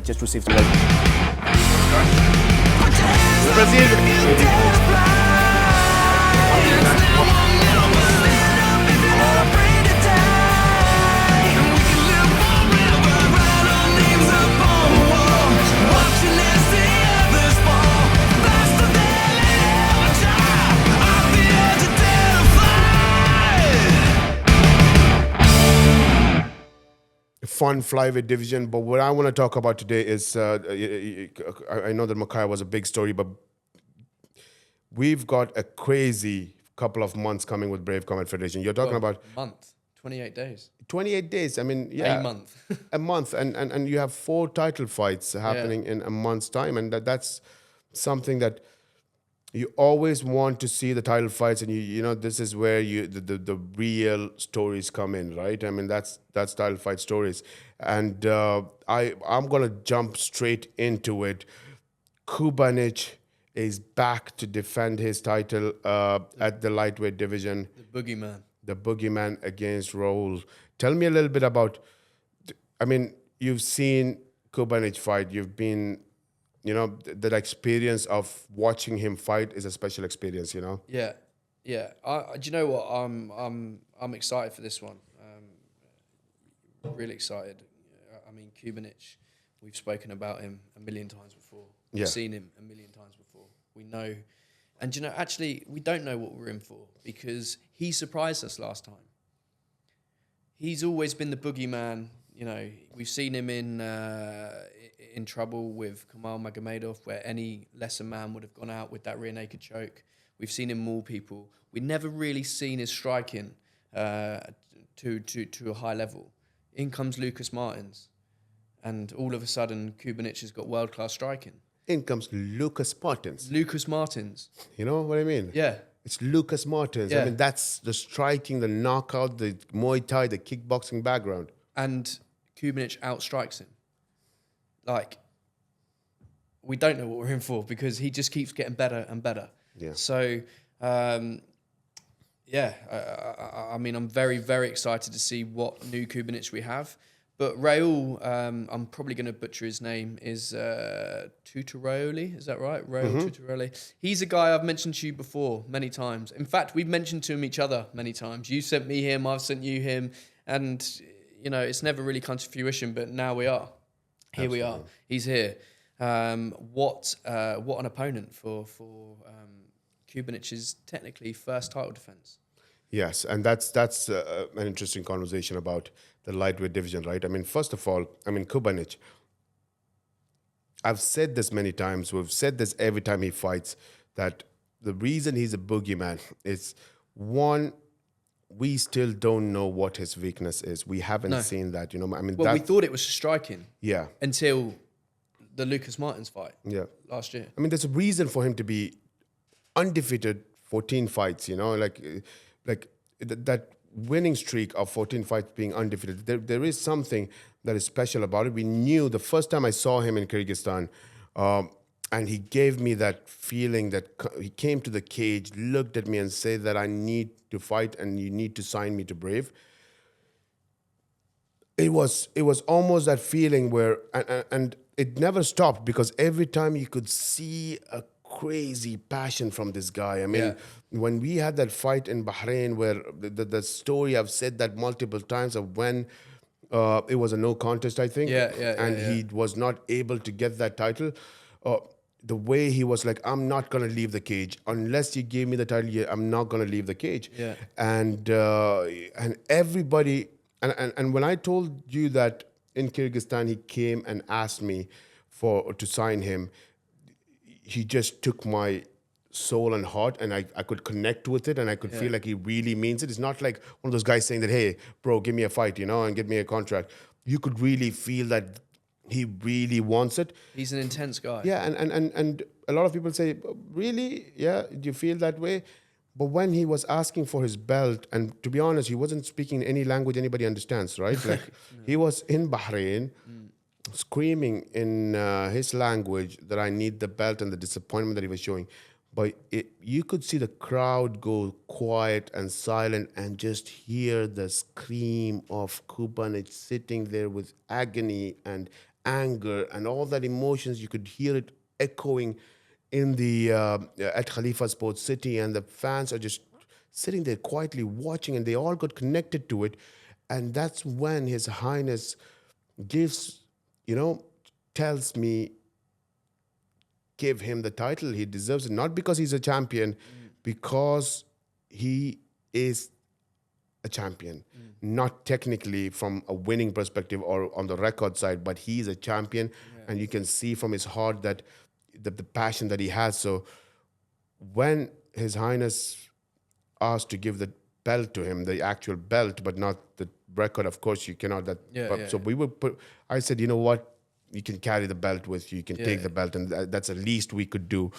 just received. Fun flyweight division, but what I want to talk about today is I know that Makai was a big story, but we've got a crazy couple of months coming with Brave Combat Federation. You're talking about month, 28 days. 28 days. I mean, yeah, A month. a month, and you have 4 title fights happening in a month's time, and that's something that you always want to see, the title fights, and you know this is where the real stories come in, right? I mean that's title fight stories, and I'm gonna jump straight into it. Kubanic is back to defend his title at the lightweight division. The boogeyman against Raul. Tell me a little bit about. I mean, you've seen Kubanic fight. You've been. You know, that experience of watching him fight is a special experience, you know? Yeah. Do you know what? I'm excited for this one. Really excited. I mean, Kubanic, we've spoken about him a million times before. We've seen him a million times before. We know. And, you know, actually, we don't know what we're in for because he surprised us last time. He's always been the boogeyman. You know, we've seen him in trouble with Kamal Magomedov, where any lesser man would have gone out with that rear naked choke. We've seen him maul people. We've never really seen his striking to a high level. In comes Lucas Martins, and all of a sudden, Kubanic has got world-class striking. In comes Lucas Martins. Lucas Martins. You know what I mean? Yeah. It's Lucas Martins. Yeah. I mean, that's the striking, the knockout, the Muay Thai, the kickboxing background. And Kubanic outstrikes him. Like, we don't know what we're in for because he just keeps getting better and better. Yeah. So, I mean, I'm very, very excited to see what new Kubanic we have. But Raul, I'm probably going to butcher his name, is Tutoroli. Is that right? Raul Tutoroli. He's a guy I've mentioned to you before many times. In fact, we've mentioned to each other many times. You sent me him, I've sent you him. And, you know, it's never really come to fruition, but now we are. Here we are. He's here. What an opponent for Kubanic's technically first title defense. Yes, and that's an interesting conversation about the lightweight division, right? I mean, first of all, I mean, Kubanic, I've said this many times, we've said this every time he fights, that the reason he's a boogeyman is, one, we still don't know what his weakness is. We haven't seen that, you know. I mean, well, we thought it was striking. Yeah. Until the Lucas Martins fight. Yeah. Last year. I mean, there's a reason for him to be undefeated 14 fights, you know, like that winning streak of 14 fights being undefeated. There is something that is special about it. We knew the first time I saw him in Kyrgyzstan, and he gave me that feeling that he came to the cage, looked at me and said that I need to fight and you need to sign me to Brave. It was almost that feeling where, and it never stopped because every time you could see a crazy passion from this guy. I mean, when we had that fight in Bahrain where the story, I've said that multiple times, of when it was a no contest, I think. He was not able to get that title. The way he was like, I'm not going to leave the cage. Unless you give me the title, I'm not going to leave the cage. Yeah. And everybody, and when I told you that in Kyrgyzstan, he came and asked me to sign him, he just took my soul and heart, and I could connect with it, and I could feel like he really means it. It's not like one of those guys saying that, hey, bro, give me a fight, you know, and give me a contract. You could really feel that he really wants it. He's an intense guy. Yeah, and a lot of people say, really? Yeah, do you feel that way? But when he was asking for his belt, and to be honest, he wasn't speaking any language anybody understands, right? Like he was in Bahrain, screaming in his language that I need the belt, and the disappointment that he was showing. But you could see the crowd go quiet and silent and just hear the scream of Kubanic sitting there with agony and anger and all that emotions. You could hear it echoing in the at Khalifa Sports City, and the fans are just sitting there quietly watching, and they all got connected to it. And that's when His Highness gives, tells me, give him the title. He deserves it, not because he's a champion, because he is a champion. Not technically from a winning perspective or on the record side, but he's a champion. And you can see from his heart that the passion that he has. So when His Highness asked to give the belt to him, the actual belt, but not the record, of course, you cannot. So we would put, I said, you know what? You can carry the belt with you. You can take the belt, and that's the least we could do.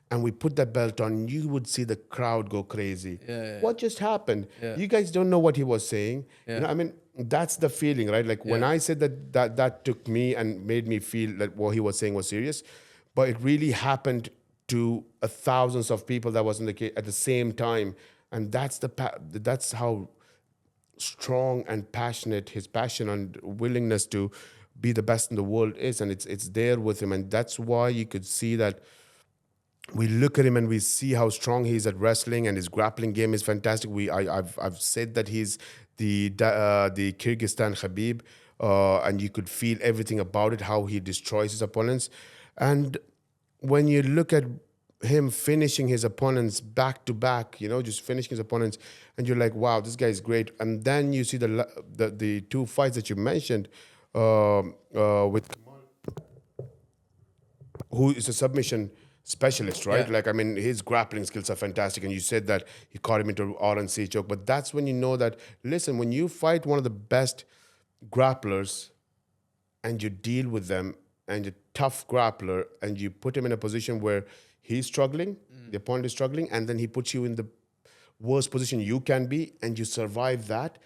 And we put that belt on. You would see the crowd go crazy. What just happened? You guys don't know what he was saying. That's the feeling, right? Like when I said that took me and made me feel that what he was saying was serious, but it really happened to thousands of people that was in the case at the same time, and that's how strong and passionate his passion and willingness to be the best in the world is, and it's there with him. And that's why you could see that we look at him and we see how strong he is at wrestling, and his grappling game is fantastic. I've said that he's the Kyrgyzstan Khabib, and you could feel everything about it, how he destroys his opponents. And when you look at him finishing his opponents back to back, just finishing his opponents, and you're like, wow, this guy is great. And then you see the two fights that you mentioned with who is a submission specialist, right? His grappling skills are fantastic, and you said that he caught him into RNC choke. But that's when you know that, listen, when you fight one of the best grapplers and you deal with them, and you're a tough grappler, and you put him in a position where he's struggling, the opponent is struggling, and then he puts you in the worst position you can be, and you survive that.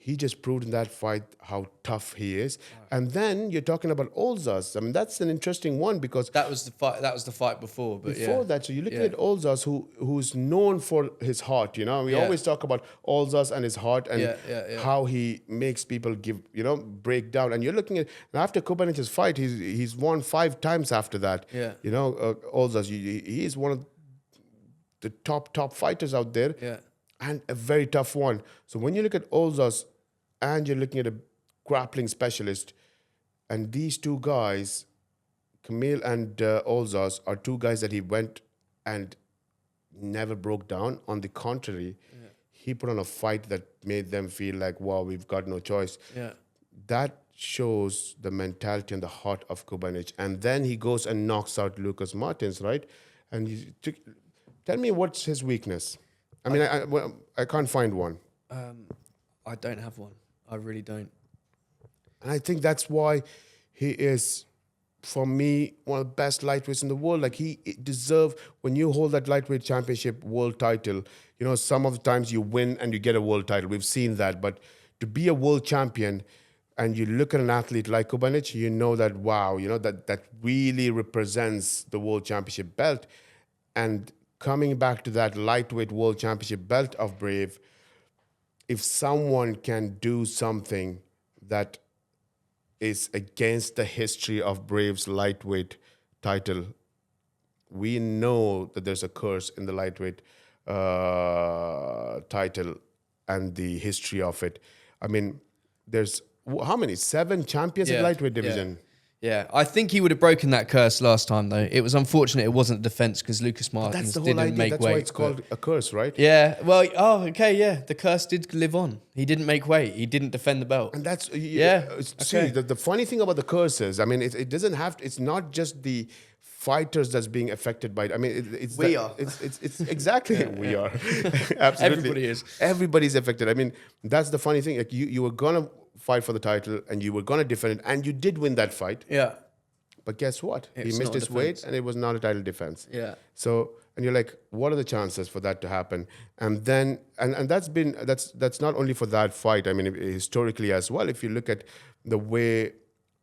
He just proved in that fight how tough he is. And then you're talking about Olzas. That's an interesting one, because that was the fight. That was the fight before. But before that, so you're looking at Olzas, who's known for his heart. We always talk about Olzas and his heart, and how he makes people break down. And you're looking at, and after Kubanic's fight, he's won 5 times after that. Olzas, he is one of the top fighters out there. And a very tough one. So when you look at Olzas and you're looking at a grappling specialist, and these two guys, Camille and Olzas, are two guys that he went and never broke down. On the contrary, he put on a fight that made them feel like, wow, we've got no choice. That shows the mentality and the heart of Kubanic. And then he goes and knocks out Lucas Martins, right? And tell me, what's his weakness? I can't find one. I don't have one. I really don't. And I think that's why he is, for me, one of the best lightweights in the world. Like, he deserves, when you hold that lightweight championship world title, some of the times you win and you get a world title. We've seen that. But to be a world champion, and you look at an athlete like Kubanic, you know that, wow, that really represents the world championship belt. And coming back to that lightweight world championship belt of Brave, if someone can do something that is against the history of Brave's lightweight title, we know that there's a curse in the lightweight title and the history of it. There's how many? 7 champions in the lightweight division. Yeah, I think he would have broken that curse last time, though. It was unfortunate it wasn't defense because Lucas Martins didn't make weight. That's why it's called a curse, right? Yeah, well, the curse did live on. He didn't make weight. He didn't defend the belt. And that's, see, the funny thing about the curses, it doesn't have, it's not just the fighters that's being affected by it. We are. It's exactly, we are. Absolutely. Everybody is. Everybody's affected. That's the funny thing. Like, you were going to fight for the title and you were going to defend it, and you did win that fight. Yeah. But guess what? He missed his weight, and it was not a title defense. Yeah. So, and you're like, what are the chances for that to happen? And then, and that's not only for that fight. Historically as well, if you look at the way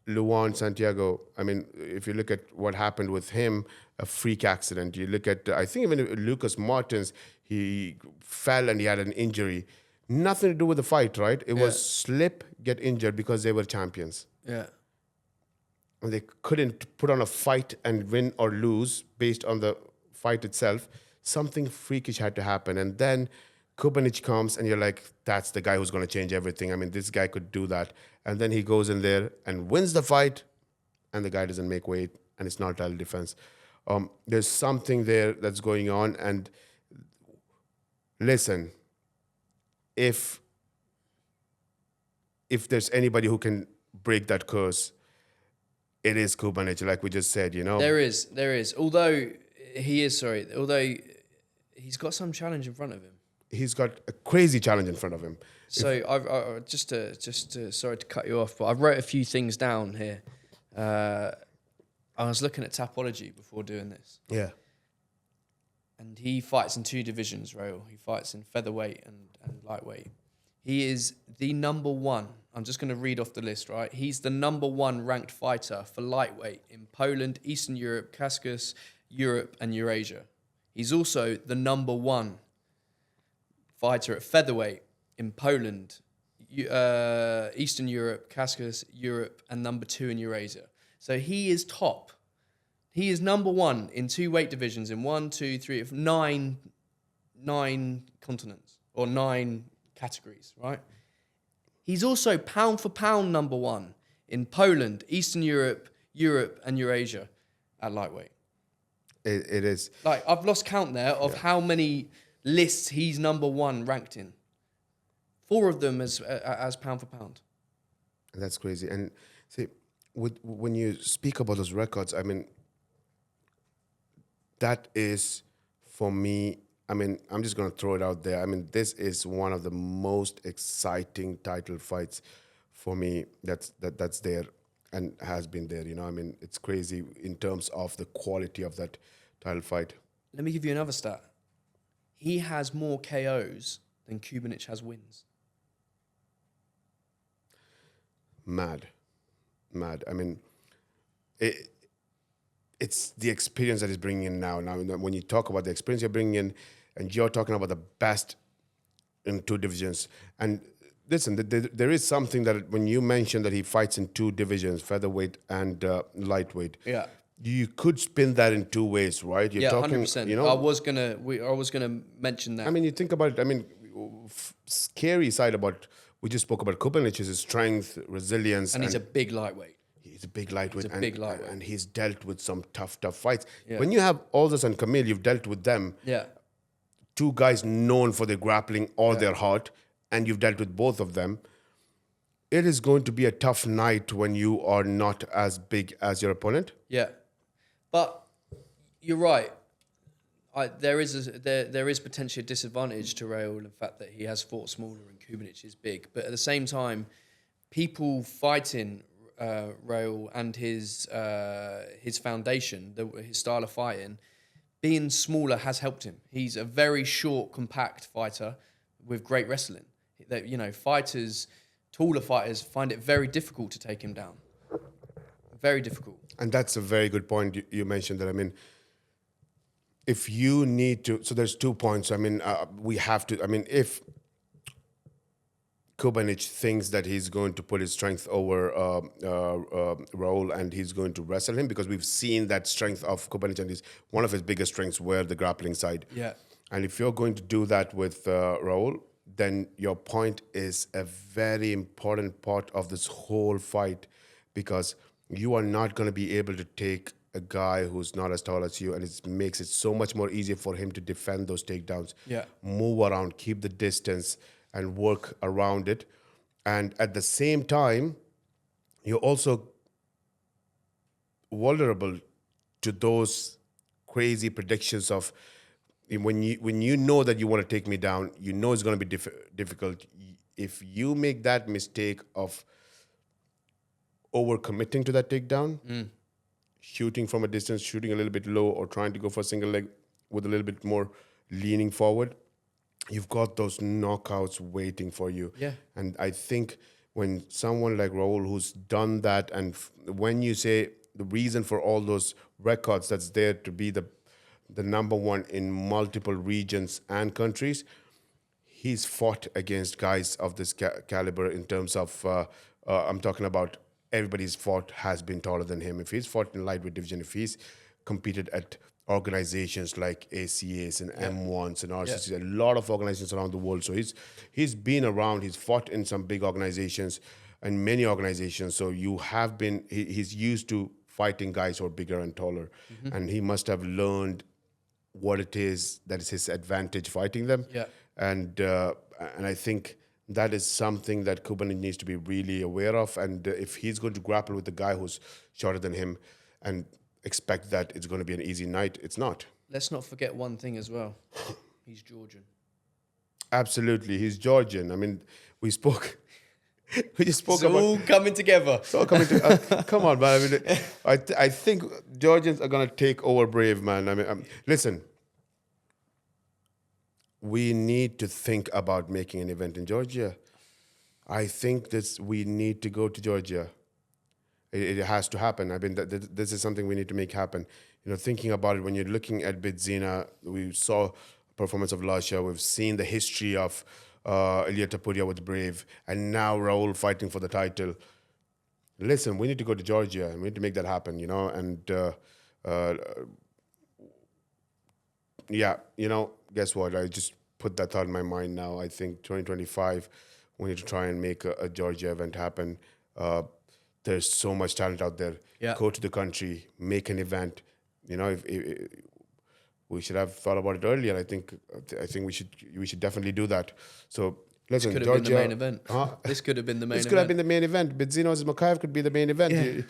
Luan Santiago, if you look at what happened with him, a freak accident. You look at, I think even Lucas Martins, he fell and he had an injury. Nothing to do with the fight, right? It was slip, get injured because they were champions. Yeah. and they couldn't put on a fight and win or lose based on the fight itself. Something freakish had to happen. And then Kubanic comes, and you're like, that's the guy who's going to change everything. I mean, this guy could do that. And then he goes in there and wins the fight, and the guy doesn't make weight, and it's not title defense. There's something there that's going on. And listen, if there's anybody who can break that curse, it is Kubanic, like we just said, There is. Although he's got some challenge in front of him. He's got a crazy challenge in front of him. So I just to sorry to cut you off, but I've wrote a few things down here. I was looking at Tapology before doing this. Yeah. And he fights in two divisions, Rail. He fights in featherweight and lightweight. He is the number one. I'm just going to read off the list, right? He's the number one ranked fighter for lightweight in Poland, Eastern Europe, Caucasus, Europe, and Eurasia. He's also the number one fighter at featherweight in Poland, Eastern Europe, Caucasus, Europe, and number two in Eurasia. So he is top. He is number one in two weight divisions in 9 continents or 9 categories, right? He's also pound for pound number one in Poland, Eastern Europe, and Eurasia at lightweight. It is. Like, I've lost count there of how many lists he's number one ranked in. 4 of them as pound for pound. That's crazy. And see, when you speak about those records, I mean, that is, for me, I mean, I'm just going to throw it out there. I mean, this is one of the most exciting title fights for me that's there and has been there. I mean, it's crazy in terms of the quality of that title fight. Let me give you another stat. He has more KOs than Kubanic has wins. Mad. I mean, it's the experience that he's bringing in now. Now, when you talk about the experience you're bringing in, and you're talking about the best in 2 divisions. And listen, there is something that when you mentioned that he fights in 2 divisions, featherweight and lightweight. Yeah. You could spin that in 2 ways, right? You're talking, 100%. I was gonna mention that. I mean, you think about it. I mean, scary side about, we just spoke about Kubanic, his strength, resilience, and he's a big lightweight. He's a big lightweight. And he's dealt with some tough fights. Yeah. When you have Aldous and Camille, you've dealt with them. Yeah. 2 guys known for their grappling or their heart, and you've dealt with both of them. It is going to be a tough night when you are not as big as your opponent. Yeah, but you're right. There is potentially a disadvantage to Raul in the fact that he has fought smaller and Kubanic is big. But at the same time, people fighting Raul and his foundation, his style of fighting, being smaller has helped him. He's a very short, compact fighter with great wrestling. That, taller fighters find it very difficult to take him down. Very difficult. And that's a very good point you mentioned that. I mean, if you need to, so there's 2 points. I mean, we have to, I mean, if Kubanic thinks that he's going to put his strength over Raul and he's going to wrestle him, because we've seen that strength of Kubanic, and one of his biggest strengths were the grappling side. Yeah. And if you're going to do that with Raul, then your point is a very important part of this whole fight, because you are not going to be able to take a guy who's not as tall as you, and it makes it so much more easier for him to defend those takedowns, move around, keep the distance, and work around it. And at the same time, you're also vulnerable to those crazy predictions of when you know that you want to take me down, you know it's going to be difficult. If you make that mistake of overcommitting to that takedown, shooting from a distance, shooting a little bit low, or trying to go for a single leg with a little bit more leaning forward, you've got those knockouts waiting for you. Yeah. And I think when someone like Raul, who's done that, and when you say the reason for all those records that's there to be the number one in multiple regions and countries, he's fought against guys of this caliber in terms of, I'm talking about everybody's fought has been taller than him. If he's fought in lightweight division, if he's competed at organizations like ACAs and M1s and RCCs, a lot of organizations around the world. So he's been around. He's fought in some big organizations and many organizations. So he's used to fighting guys who are bigger and taller, and he must have learned what it is that is his advantage fighting them. Yeah. And I think that is something that Kuban needs to be really aware of. And if he's going to grapple with the guy who's shorter than him and expect that it's going to be an easy night, it's not. Let's not forget one thing as well. He's Georgian. Absolutely, he's Georgian. I mean, we just spoke It's about. all coming together. It's all coming to, come on, man. I mean, I think Georgians are going to take over Brave, man. I mean, listen, we need to think about making an event in Georgia. I think we need to go to Georgia. It has to happen. I mean, this is something we need to make happen. You know, thinking about it, when you're looking at Bidzina, we saw performance of Lasha. We've seen the history of Ilya Tapuria with Brave, and now Raul fighting for the title. Listen, we need to go to Georgia, and we need to make that happen, you know. And yeah, you know, guess what? I just put that thought in my mind now. I think 2025, we need to try and make a Georgia event happen. There's so much talent out there. Yeah. Go to the country, make an event. You know, if we should have thought about it earlier. I think we should definitely do that. So listen, Could have Georgia, been the main event. Huh? This could have been the main This event. could have been the main event. Bidzinos Makayev could be the main event. Yeah.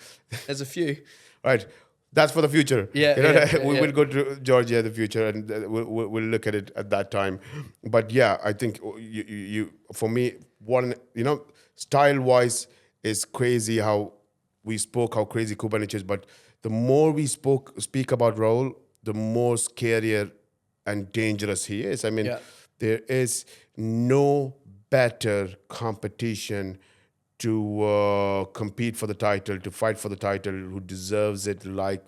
There's a few. Right. That's for the future. Yeah, you know, yeah, we yeah. will go to Georgia in the future, and we'll look at it at that time. But yeah, I think you for me, style wise is crazy how crazy Kubanic is. But the more we speak about Raul, the more scarier and dangerous he is. I mean, Yeah. there is no better competition to compete for the title, to fight for the title, who deserves it like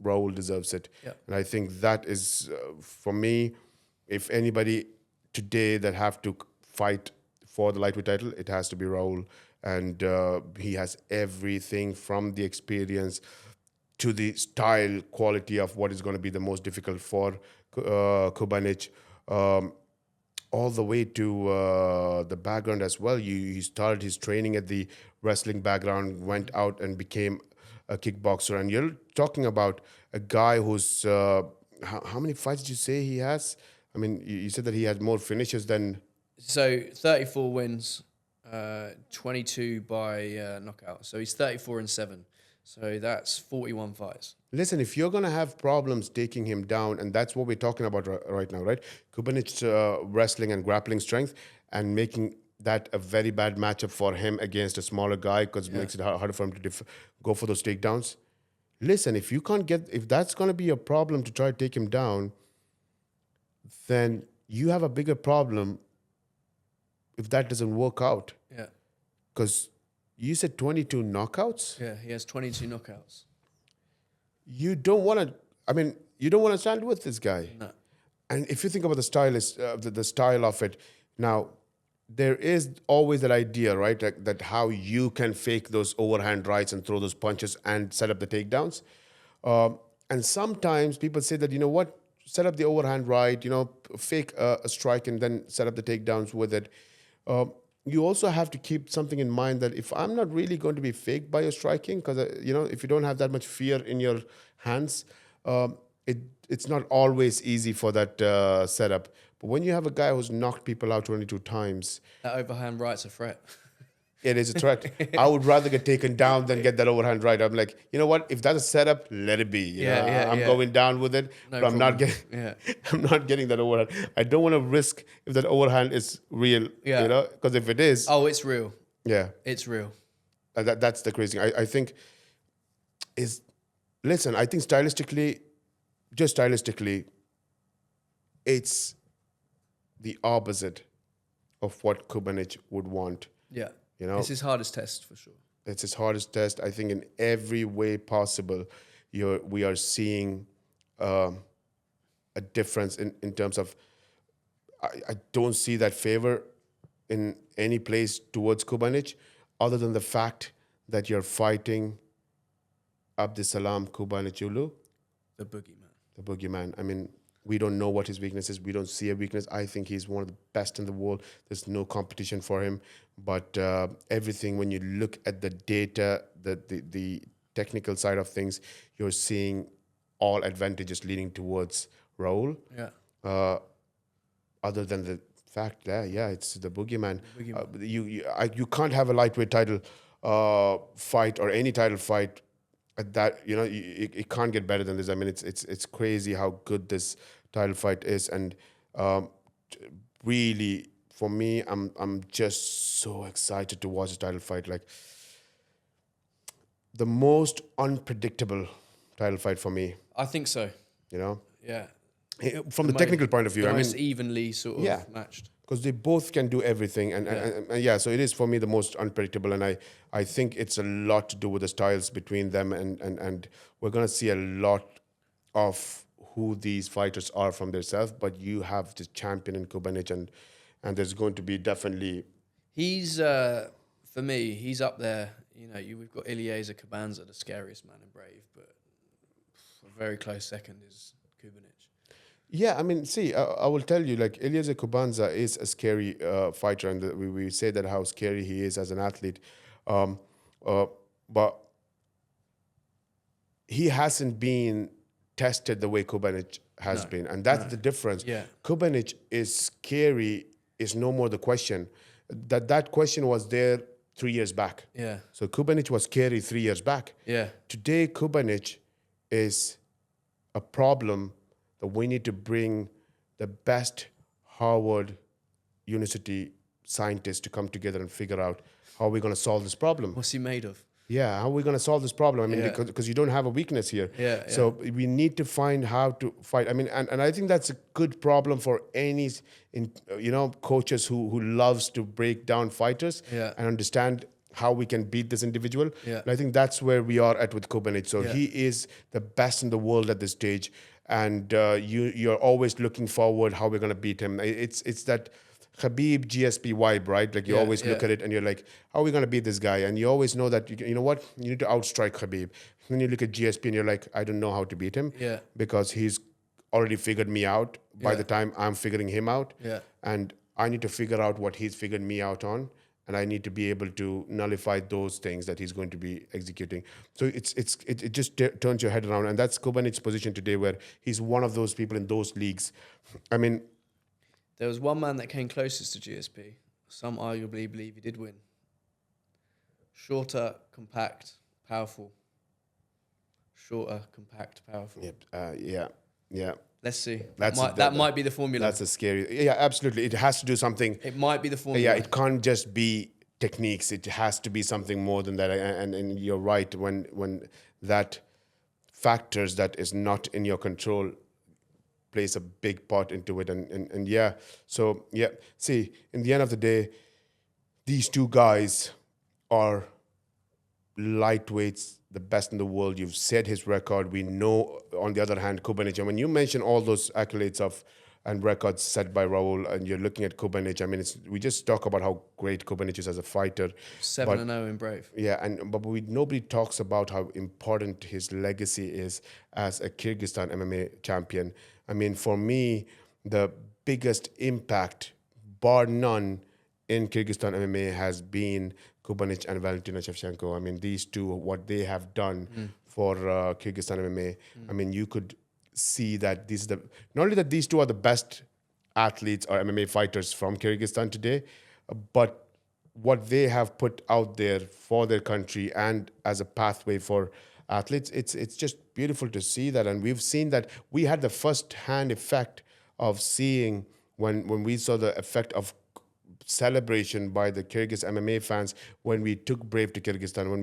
Raul deserves it. Yeah. And I think that is, for me, if anybody today that have to fight for the lightweight title, it has to be Raul. And he has everything from the experience to the style quality of what is going to be the most difficult for Kubanic. All the way to the background as well. He started his training at the wrestling background, went out and became a kickboxer. And you're talking about a guy who's, how many fights did you say he has? I mean, you said that he had more finishes than... So 34 wins, 22 by knockout. So he's 34-7. So that's 41 fights. Listen, if you're going to have problems taking him down, and that's what we're talking about right now, right? Kubanic's wrestling and grappling strength, and making that a very bad matchup for him against a smaller guy, because it makes it harder for him to go for those takedowns. Listen, if that's going to be a problem to try to take him down, then you have a bigger problem if that doesn't work out. Yeah. Because you said 22 knockouts? Yeah, he has 22 knockouts. You don't want to stand with this guy. No. And if you think about the style of it, now there is always that idea, right? That how you can fake those overhand rights and throw those punches and set up the takedowns. And sometimes people say that, you know what, set up the overhand right, fake a strike and then set up the takedowns with it. You also have to keep something in mind that if I'm not really going to be faked by your striking, because if you don't have that much fear in your hands, it's not always easy for that setup. But when you have a guy who's knocked people out 22 times, That overhand right's a threat. it is a threat. I would rather get taken down than get that overhand right. I'm like, you know what? If that's a setup, let it be. I'm going down with it, No but I'm not problem. getting. I'm not getting that overhand. I don't want to risk if that overhand is real. Yeah. Because if it is, Oh, it's real. yeah, It's real. that's the crazy thing. I think listen. I think stylistically, it's the opposite of what Kubanic would want. Yeah. You know, It's his hardest test for sure. it's his hardest test. I think in every way possible, we are seeing a difference in terms of. I don't see that favor in any place towards Kubanic, other than the fact that you're fighting Abdisalam Kubanichulu, The boogeyman. the boogeyman. I mean, we don't know what his weakness is. We don't see a weakness. I think he's one of the best in the world. There's no competition for him. But everything, when you look at the data, the technical side of things, you're seeing all advantages leading towards Raul. Yeah. Other than the fact that, yeah, it's the boogeyman. The boogeyman. You can't have a lightweight title fight or any title fight at that. You know, it can't get better than this. I mean, it's crazy how good this title fight is, and really, for me, I'm just so excited to watch the title fight. Like, the most unpredictable title fight for me. I think so. You know, Yeah. from the technical point of view, The I mean, most evenly sort of yeah. matched. because they both can do everything, and yeah, so it is for me the most unpredictable, and I think it's a lot to do with the styles between them, and we're gonna see a lot of who these fighters are from themselves. But you have this champion in Kubanic, and there's going to be definitely. He's for me, he's up there. You know, we've got Eliezer Cabanza, the scariest man in Brave, but a very close second is Kubanic. Yeah, I mean, see, I will tell you, like, Eliezer Kubanza is a scary fighter, and we say that how scary he is as an athlete. But he hasn't been tested the way Kubanic has been, and that's the difference. Yeah. Kubanic is scary, is no more the question. That question was there 3 years back. Yeah. So Kubanic was scary 3 years back. Yeah. Today, Kubanic is a problem that we need to bring the best Harvard University scientists to come together and figure out how we're going to solve this problem. What's he made of? Yeah, how are we going to solve this problem? I mean, Yeah. because you don't have a weakness here. Yeah, So we need to find how to fight. I mean, and I think that's a good problem for any, coaches who loves to break down fighters Yeah. and understand how we can beat this individual. Yeah. And I think that's where we are at with Kubanic. So Yeah. he is the best in the world at this stage, and you're always looking forward how we're going to beat him. It's that Khabib GSP vibe, right? Like you Yeah, always look yeah. at it and you're like, how are we going to beat this guy? And you always know that, you know what? You need to outstrike Khabib. Then you look at GSP and you're like, I don't know how to beat him Yeah. because he's already figured me out by Yeah. the time I'm figuring him out. Yeah. And I need to figure out what he's figured me out on. And I need to be able to nullify those things that he's going to be executing. So it just turns your head around. And that's Kubanic's position today, where he's one of those people in those leagues. I mean, There was one man that came closest to GSP. Some arguably believe he did win. Shorter, compact, powerful. Shorter, compact, powerful. yeah. Let's see. That's- That that- might be the formula. That's a scary. Yeah, absolutely. It has to do something. It might be the formula. Yeah, it can't just be techniques. It has to be something more than that. And you're right, when that factors that is not in your control plays a big part into it. And yeah, so yeah. See, in the end of the day, these two guys are lightweights, the best in the world. You've said his record. We know, on the other hand, Kubanic. And when you mention all those accolades and records set by Raul, and you're looking at Kubanic, I mean, we just talk about how great Kubanic is as a fighter. 7-0 in Brave. Yeah, but nobody talks about how important his legacy is as a Kyrgyzstan MMA champion. I mean, for me, the biggest impact, bar none, in Kyrgyzstan MMA has been Kubanic and Valentina Shevchenko. I mean, these two, what they have done for Kyrgyzstan MMA. I mean, you could see that not only that these two are the best athletes or MMA fighters from Kyrgyzstan today, but what they have put out there for their country and as a pathway for athletes, it's just beautiful to see that. And we've seen that. We had the first-hand effect of seeing when we saw the effect of celebration by the Kyrgyz MMA fans when we took Brave to Kyrgyzstan, when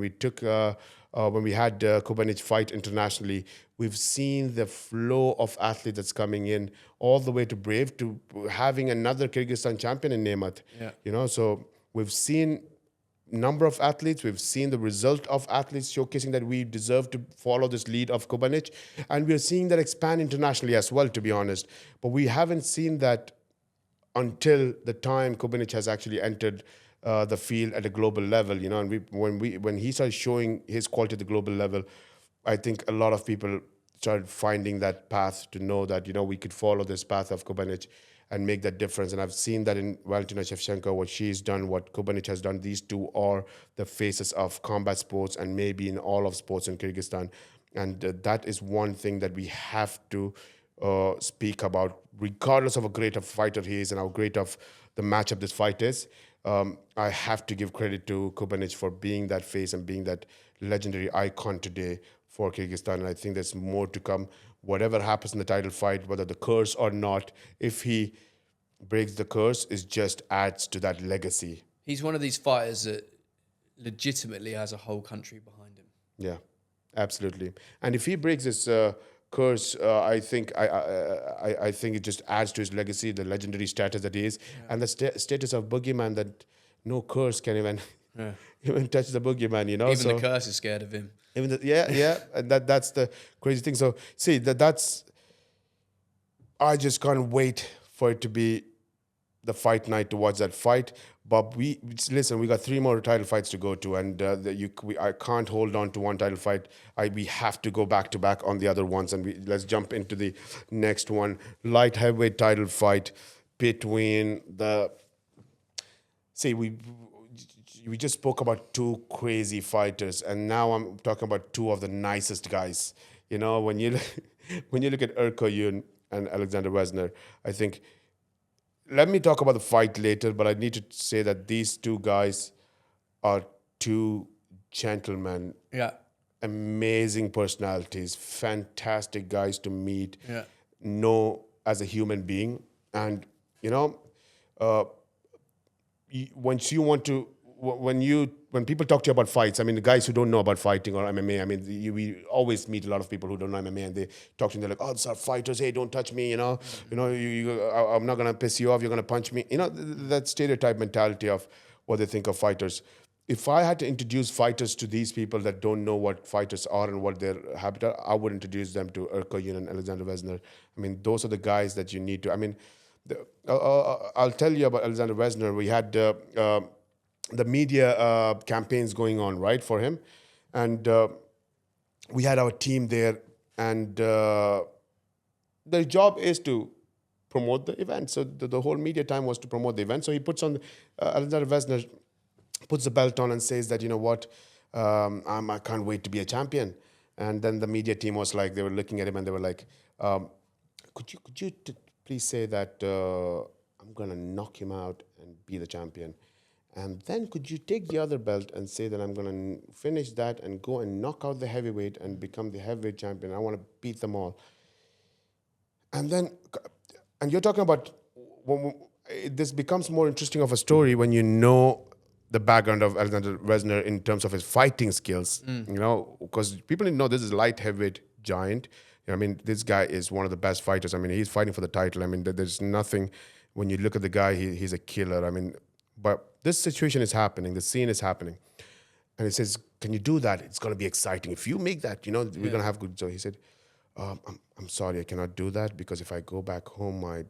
we had Kubanic fight internationally. We've seen the flow of athletes that's coming in all the way to Brave, to having another Kyrgyzstan champion in Nemat. Yeah. So we've seen number of athletes, we've seen the result of athletes showcasing that we deserve to follow this lead of Kubanic, and we're seeing that expand internationally as well, to be honest. But we haven't seen that until the time Kubanic has actually entered the field at a global level, you know. And when he started showing his quality at the global level, I think a lot of people started finding that path to know that, you know, we could follow this path of Kubanic and make that difference. And I've seen that in Valentina Shevchenko, what she's done, what Kubanic has done. These two are the faces of combat sports and maybe in all of sports in Kyrgyzstan. And that is one thing that we have to speak about, regardless of how great a fighter he is and how great of the matchup this fight is. I have to give credit to Kubanic for being that face and being that legendary icon today for Kyrgyzstan. And I think there's more to come. Whatever happens in the title fight, whether the curse or not, if he breaks the curse, it just adds to that legacy. He's one of these fighters that legitimately has a whole country behind him. Yeah, absolutely. And if he breaks this curse, I think I think it just adds to his legacy, the legendary status that he is, and the status of boogeyman, that no curse can even even touch the boogeyman. You know, even the curse is scared of him. Even and that's the crazy thing. So see that's I just can't wait for it to be the fight night to watch that fight. But we got 3 more title fights to go to, and I can't hold on to one title fight. We have to go back to back on the other ones, and let's jump into the next one. Light heavyweight title fight between the. See, we just spoke about 2 crazy fighters, and now I'm talking about 2 of the nicest guys. You know, when you look at Erko Yun and Alexander Vesner, I think. Let me talk about the fight later, but I need to say that these 2 guys are 2 gentlemen. Yeah. Amazing personalities, fantastic guys to meet, know as a human being. And, you know, when people talk to you about fights, I mean, the guys who don't know about fighting or MMA, I mean, we always meet a lot of people who don't know MMA, and they talk to them, they're like, oh, these are fighters, hey, don't touch me, you know, I'm not going to piss you off, you're going to punch me. You know, that stereotype mentality of what they think of fighters. If I had to introduce fighters to these people that don't know what fighters are and what their habit are, I would introduce them to Erko Yun and Alexander Vesner. I mean, those are the guys that you need to, I mean, I'll tell you about Alexander Vesner. We had the media campaigns going on, right, for him. And we had our team there, and their job is to promote the event. So the whole media time was to promote the event. So he puts on, Alexander Vesner puts the belt on and says that, you know what, I can't wait to be a champion. And then the media team was like, they were looking at him and they were like, could you please say that I'm going to knock him out and be the champion? And then could you take the other belt and say that I'm going to finish that and go and knock out the heavyweight and become the heavyweight champion? I want to beat them all. And you're talking about, this becomes more interesting of a story when you know the background of Alexander Vesner in terms of his fighting skills, you know, because people didn't know this is a light heavyweight giant. You know, I mean, this guy is one of the best fighters. I mean, he's fighting for the title. I mean, there's nothing, when you look at the guy, he's a killer. I mean, but this situation is happening, the scene is happening. And he says, can you do that? It's going to be exciting. If you make that, you know, we're going to have good. So he said, I'm sorry, I cannot do that, because if I go back home, my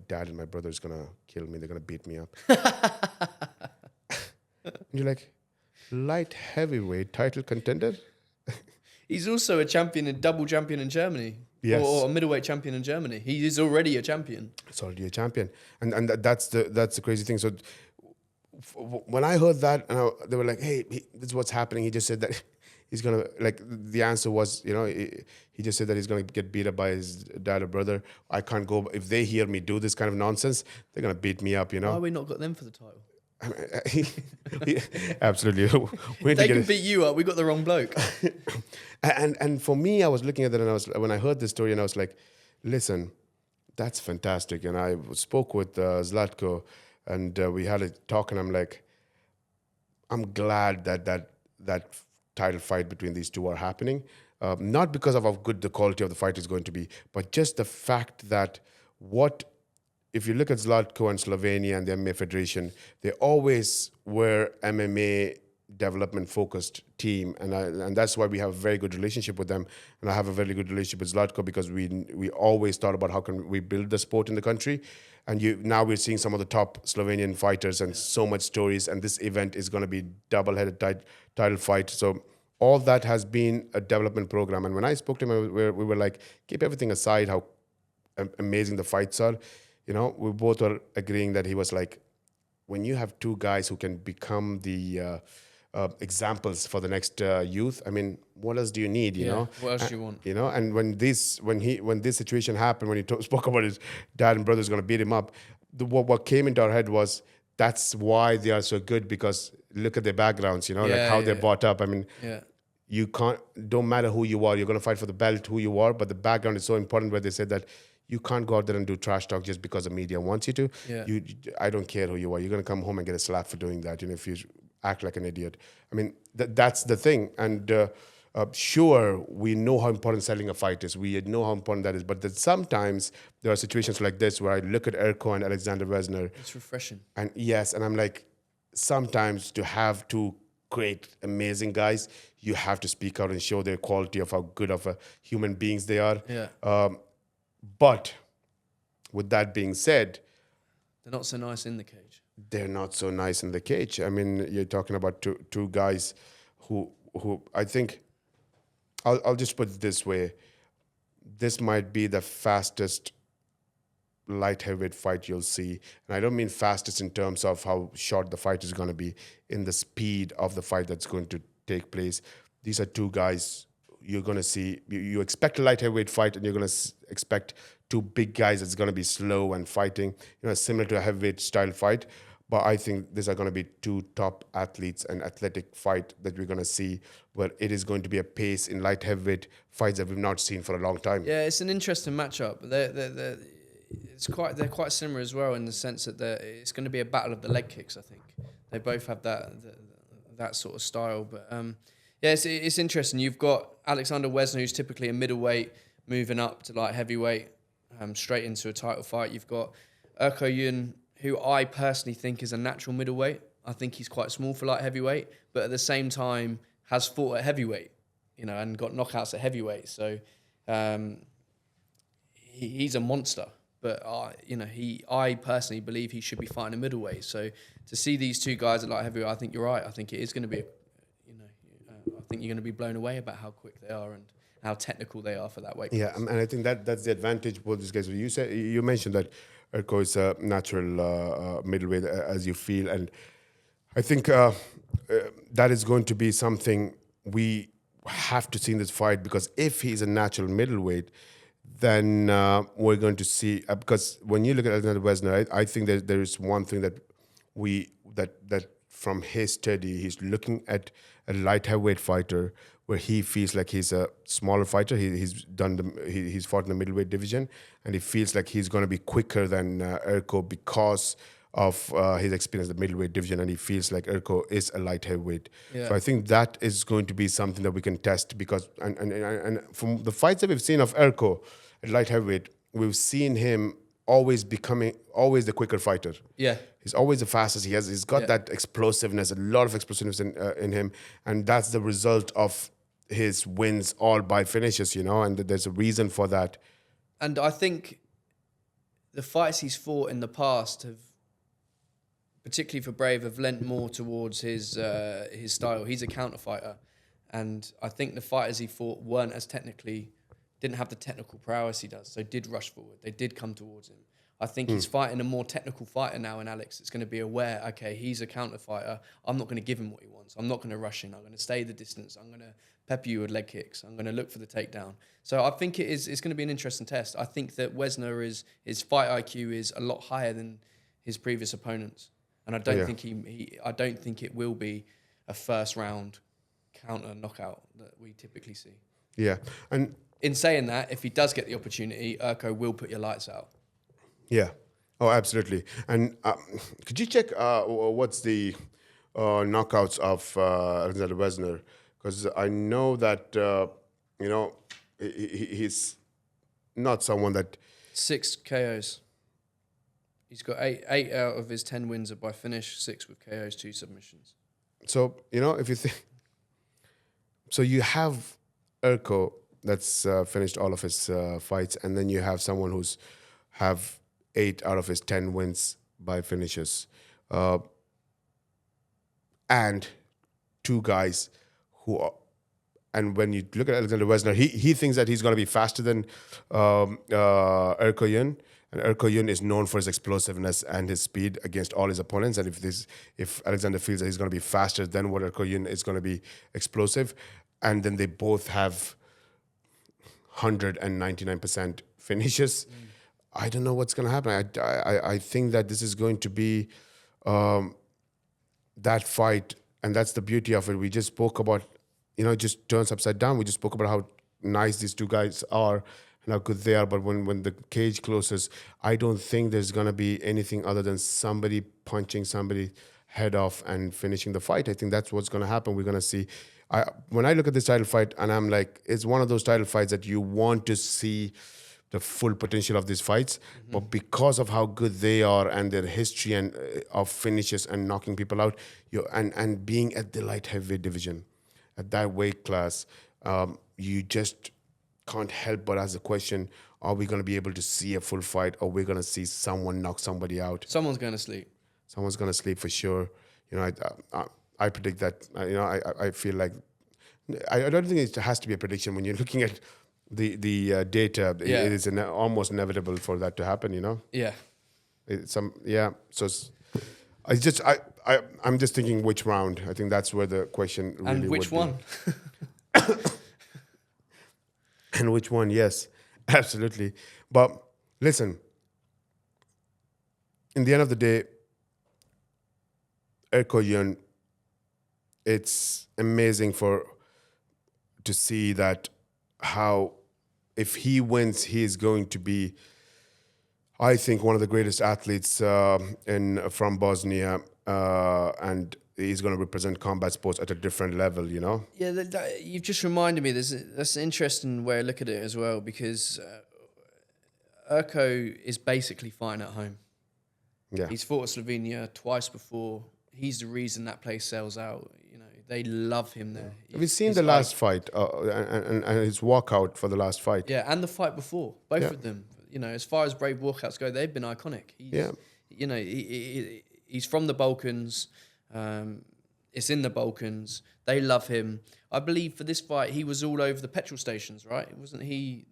dad and my brother is going to kill me. They're going to beat me up. And you're like, light heavyweight title contender? He's also a double champion in Germany. Yes. Or a middleweight champion in Germany. He is already a champion. It's already a champion. And that's the crazy thing. So when I heard that, they were like, hey, this is what's happening. He just said that he's going to, like, the answer was, you know, he just said that he's going to get beat up by his dad or brother. I can't go. If they hear me do this kind of nonsense, they're going to beat me up, you know. Why have we not got them for the title? Absolutely. They can beat you up. We got the wrong bloke. and for me, I was looking at that, and when I heard this story, and I was like, listen, that's fantastic. And I spoke with Zlatko, and we had a talk, and I'm like, I'm glad that title fight between these two are happening. Not because of how good the quality of the fight is going to be, but just the fact that if you look at Zlatko and Slovenia and the MMA Federation, they always were MMA development focused team, and that's why we have a very good relationship with them. And I have a very good relationship with Zlatko, because we always thought about how can we build the sport in the country. and now we're seeing some of the top Slovenian fighters and so much stories. And this event is going to be double-headed title fight. So all that has been a development program. And when I spoke to him, we were like, keep everything aside, how amazing the fights are. We both were agreeing that he was like, when you have two guys who can become the examples for the next youth, I mean, what else do you need? What else do you want? And when this situation happened, when he spoke about his dad and brother's going to beat him up, what came into our head was that's why they are so good, because look at their backgrounds, like how they're brought up. I mean, you don't matter who you are, you're going to fight for the belt, who you are, but the background is so important, where they said that you can't go out there and do trash talk just because the media wants you to. I don't care who you are. You're going to come home and get a slap for doing that, if you act like an idiot. I mean, that's the thing. And sure, we know how important selling a fight is. We know how important that is. But sometimes there are situations like this where I look at Erko and Alexander Wesner. It's refreshing. And yes, and I'm like, sometimes to have two great, amazing guys, you have to speak out and show their quality of how good of human beings they are. But with that being said, they're not so nice in the cage. They're not so nice in the cage. I mean, you're talking about two guys who I think, I'll just put it this way. This might be the fastest light heavyweight fight you'll see. And I don't mean fastest in terms of how short the fight is going to be, in the speed of the fight that's going to take place. These are two guys you're going to see. You expect a light heavyweight fight, and you're going to expect two big guys that's going to be slow and fighting, similar to a heavyweight style fight. But I think these are going to be two top athletes and athletic fight that we're going to see, where it is going to be a pace in light heavyweight fights that we've not seen for a long time. Yeah, it's an interesting matchup. They're quite similar as well, in the sense that it's going to be a battle of the leg kicks. I think they both have that sort of style. But it's interesting. You've got Alexander Wesner, who's typically a middleweight, moving up to light heavyweight, straight into a title fight. You've got Erko Yun, who I personally think is a natural middleweight. I think he's quite small for light heavyweight, but at the same time has fought at heavyweight, and got knockouts at heavyweight. So he's a monster. But I personally believe he should be fighting a middleweight. So to see these two guys at light heavyweight, I think you're right. I think it is going to be, I think you're going to be blown away about how quick they are and how technical they are for that weight class. Yeah, and I think that's the advantage for these guys. You mentioned that Erko is a natural middleweight, as you feel, and I think that is going to be something we have to see in this fight, because if he's a natural middleweight, then we're going to see, because when you look at Alexander Wesner, I think there is one thing that that from his study, he's looking at a light heavyweight fighter where he feels like he's a smaller fighter. He's fought in the middleweight division, and he feels like he's going to be quicker than Erko because of his experience in the middleweight division, and he feels like Erko is a light heavyweight. So I think that is going to be something that we can test, because and from the fights that we've seen of Erko at light heavyweight, we've seen him always the quicker fighter. Yeah. He's always the fastest. He's got that explosiveness, a lot of explosiveness in him, and that's the result of his wins all by finishes, and there's a reason for that. And I think the fights he's fought in the past have, particularly for Brave, have lent more towards his style. He's a counter fighter, and I think the fighters he fought didn't have the technical prowess he does, so did rush forward. They did come towards him. I think he's fighting a more technical fighter now in Alex. It's going to be aware, okay, he's a counter fighter. I'm not going to give him what he wants. I'm not going to rush in. I'm going to stay the distance. I'm going to pepper you with leg kicks. I'm going to look for the takedown. So I think it's going to be an interesting test. I think that Wesner his fight IQ is a lot higher than his previous opponents. And I don't think I don't think it will be a first round counter knockout that we typically see. Yeah. And in saying that, if he does get the opportunity, Erko will put your lights out. Yeah. Oh, absolutely. And could you check what's the knockouts of Alexander Wesner? Because I know that, he's not someone that... 6 KOs. He's got 8 out of his 10 wins are by finish, 6 with KOs, 2 submissions. So, if you think... So you have Erko that's finished all of his fights, and then you have someone who's have 8 out of his 10 wins by finishes. And two guys who are, and when you look at Alexander Wesner, he thinks that he's going to be faster than Erkoyun. And Erkoyun is known for his explosiveness and his speed against all his opponents. And if Alexander feels that he's going to be faster than what Erkoyun is going to be explosive, and then they both have 199% finishes, I don't know what's going to happen. I think that this is going to be that fight, and that's the beauty of it. We just spoke about, it just turns upside down. We just spoke about how nice these two guys are and how good they are. But when the cage closes, I don't think there's going to be anything other than somebody punching somebody head off and finishing the fight. I think that's what's going to happen. We're going to see. When I look at this title fight, and I'm like, it's one of those title fights that you want to see the full potential of these fights, but because of how good they are and their history and of finishes and knocking people out, and being at the light heavyweight division, at that weight class, you just can't help but ask the question: are we going to be able to see a full fight, or we're going to see someone knock somebody out? Someone's going to sleep. Someone's going to sleep for sure. I predict that. I feel like I don't think it has to be a prediction when you're looking at the data. Yeah. It is almost inevitable for that to happen. Yeah. So I'm just thinking which round. I think that's where the question really And which one? And which one? Yes, absolutely. But listen, in the end of the day, Erkoyun, it's amazing to see that how if he wins, he is going to be, I think, one of the greatest athletes from Bosnia, and he's going to represent combat sports at a different level. Yeah, you've just reminded me. That's an interesting way to look at it as well, because Erko is basically fighting at home. Yeah, he's fought at Slovenia twice before. He's the reason that place sells out. They love him there. Have you seen the last fight and his walkout for the last fight? Yeah, and the fight before, both of them. As far as brave walkouts go, they've been iconic. He's from the Balkans. It's in the Balkans. They love him. I believe for this fight, he was all over the petrol stations, right? Wasn't he?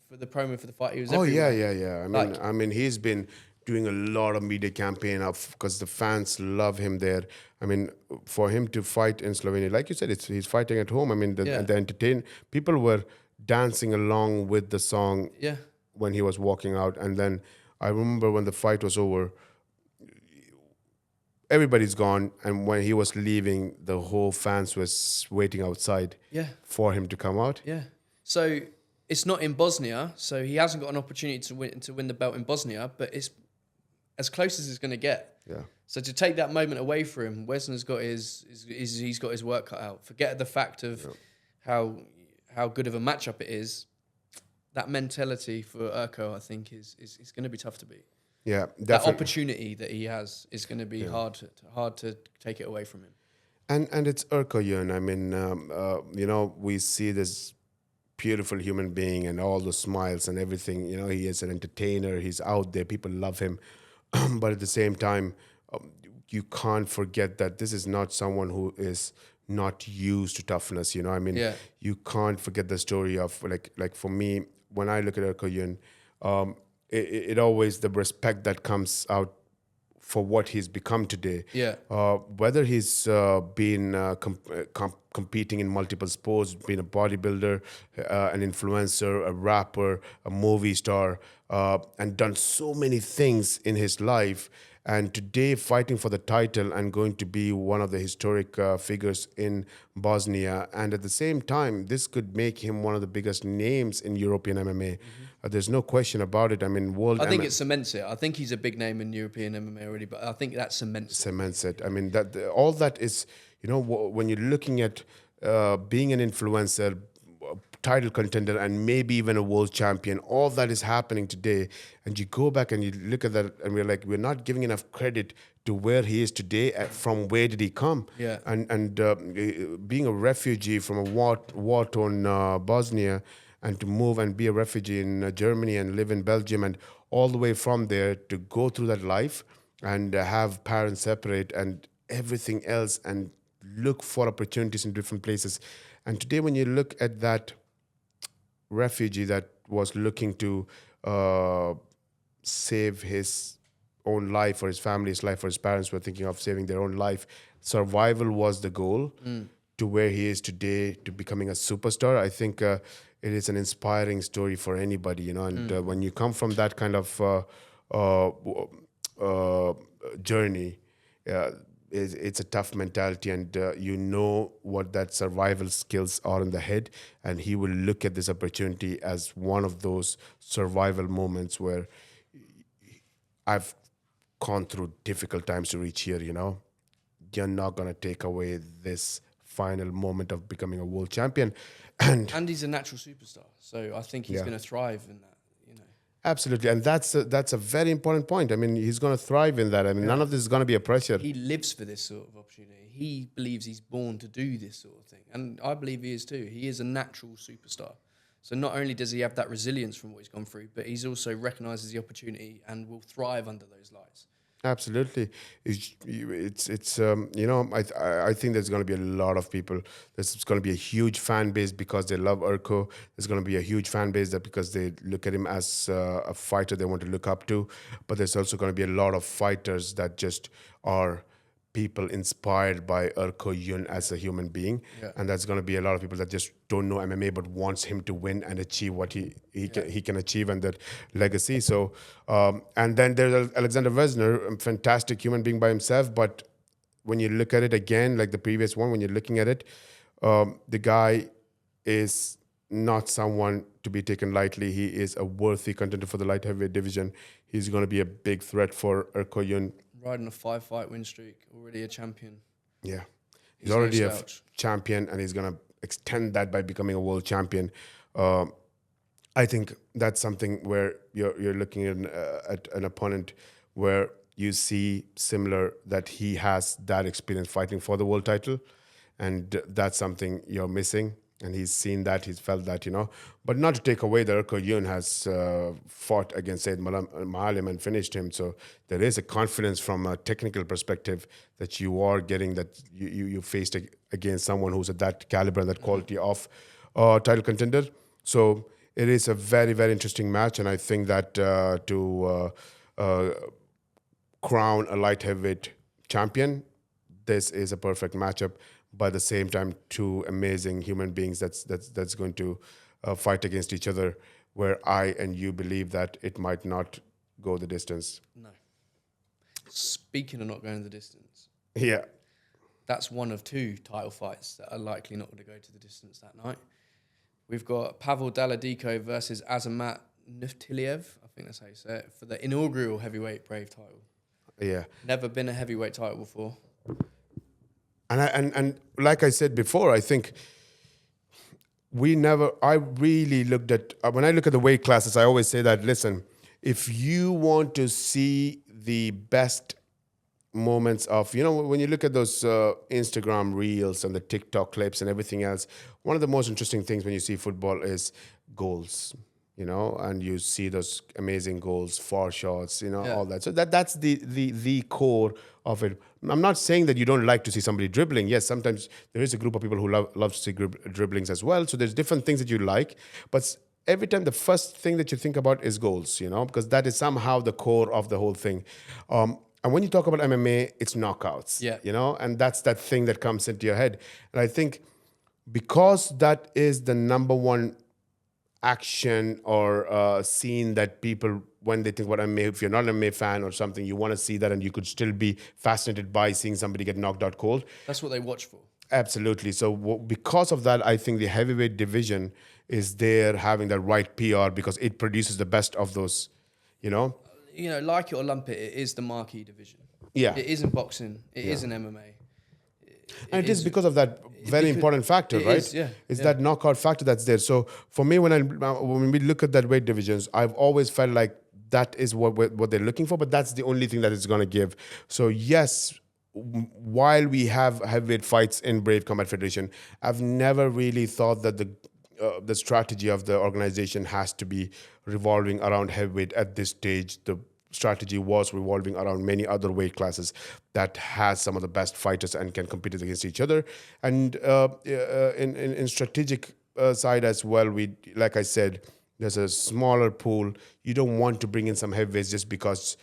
For the promo for the fight, he was. Everywhere. Yeah. I mean, he's been doing a lot of media campaign because the fans love him there. I mean, for him to fight in Slovenia, like you said, he's fighting at home. I mean, the people were dancing along with the song when he was walking out. And then I remember when the fight was over, everybody's gone, and when he was leaving, the whole fans was waiting outside for him to come out. Yeah. So it's not in Bosnia, so he hasn't got an opportunity to win the belt in Bosnia, but it's as close as it's going to get. Yeah. So to take that moment away from him, Wesner's got he's got his work cut out. Forget the fact of how good of a matchup it is. That mentality for Erko, I think, is going to be tough to beat. Yeah, definitely. That opportunity that he has is going to be hard to take it away from him. And it's Erkoyun. I mean, we see this beautiful human being and all the smiles and everything. He is an entertainer. He's out there. People love him. But at the same time, you can't forget that this is not someone who is not used to toughness. You can't forget the story of like for me, when I look at Erkoyun, it always the respect that comes out for what he's become today. Yeah. Whether he's been competing in multiple sports, being a bodybuilder, an influencer, a rapper, a movie star, and done so many things in his life. And today fighting for the title and going to be one of the historic figures in Bosnia. And at the same time, this could make him one of the biggest names in European MMA. There's no question about it. I mean, I think it cements it. I think he's a big name in European MMA already, but I think that cements it. I mean, all that is, when you're looking at being an influencer, title contender, and maybe even a world champion, all that is happening today. And you go back and you look at that and we're not giving enough credit to where he is today. From where did he come? Yeah. And being a refugee from a war-torn Bosnia, and to move and be a refugee in Germany and live in Belgium, and all the way from there to go through that life and have parents separate and everything else and look for opportunities in different places. And today, when you look at that refugee that was looking to uh, save his own life or his family's life or his parents were thinking of saving their own life, survival was the goal to where he is today, to becoming a superstar. I think it is an inspiring story for anybody, and when you come from that kind of uh, uh, journey, uh, it's a tough mentality, and you know what that survival skills are in the head, and he will look at this opportunity as one of those survival moments where I've gone through difficult times to reach here. You're not going to take away this final moment of becoming a world champion. And he's a natural superstar, so I think he's going to thrive in that. Absolutely, and that's a very important point. I mean, he's going to thrive in that. I mean, none of this is going to be a pressure. He lives for this sort of opportunity. He believes he's born to do this sort of thing, and I believe he is too. He is a natural superstar. So not only does he have that resilience from what he's gone through, but he's also recognises the opportunity and will thrive under those lights. Absolutely, I think there's going to be a lot of people. There's going to be a huge fan base because they love Urko. There's going to be a huge fan base that because they look at him as a fighter they want to look up to. But there's also going to be a lot of fighters that just are people inspired by Urko Yun as a human being, and that's going to be a lot of people that just don't know MMA but wants him to win and achieve what he can achieve and that legacy. So, and then there's Alexander Vesner, a fantastic human being by himself. But when you look at it again, like the previous one, when you're looking at it, the guy is not someone to be taken lightly. He is a worthy contender for the light heavyweight division. He's going to be a big threat for Urko Yun. Riding a 5-fight win streak, already a champion. Yeah, he's already a champion, and he's going to extend that by becoming a world champion. I think that's something where you're looking at an opponent where you see similar that he has that experience fighting for the world title, and that's something you're missing. And he's seen that, he's felt that, But not to take away that Urko Yun has fought against Said Maalim and finished him. So there is a confidence from a technical perspective that you are getting, that you faced against someone who's at that caliber and that quality of title contender. So it is a very, very interesting match. And I think that to crown a light heavyweight champion, this is a perfect matchup. By the same time, two amazing human beings that's going to fight against each other, where I and you believe that it might not go the distance. No. Speaking of not going the distance, yeah, that's one of two title fights that are likely not going to go to the distance that night. We've got Pavel Daladiko versus Azamat Nurtaliev, I think that's how you say it, for the inaugural heavyweight Brave title. Yeah. Never been a heavyweight title before. And like I said before, I think I really looked at, when I look at the weight classes, I always say that, listen, if you want to see the best moments of, when you look at those Instagram reels and the TikTok clips and everything else, one of the most interesting things when you see football is goals. And you see those amazing goals, far shots, all that. So that's the core of it. I'm not saying that you don't like to see somebody dribbling. Yes, sometimes there is a group of people who love to see dribblings as well. So there's different things that you like. But every time the first thing that you think about is goals, because that is somehow the core of the whole thing. And when you talk about MMA, it's knockouts, and that's that thing that comes into your head. And I think because that is the number one action or scene that people, when they think about MMA, if you're not an MMA fan or something, you want to see that, and you could still be fascinated by seeing somebody get knocked out cold. That's what they watch for. Absolutely. So because of that, I think the heavyweight division is there having the right PR because it produces the best of those, like it or lump it, it is the marquee division. Yeah. It is in boxing. It is in MMA. And it is because of that very important factor, right? It's that knockout factor that's there. So for me, when we look at that weight divisions, I've always felt like that is what they're looking for, but that's the only thing that it's going to give. So yes, while we have heavyweight fights in Brave Combat Federation, I've never really thought that the strategy of the organization has to be revolving around heavyweight at this stage. The strategy was revolving around many other weight classes that has some of the best fighters and can compete against each other. And in strategic side as well, we, like I said, there's a smaller pool. You don't want to bring in some heavyweights just because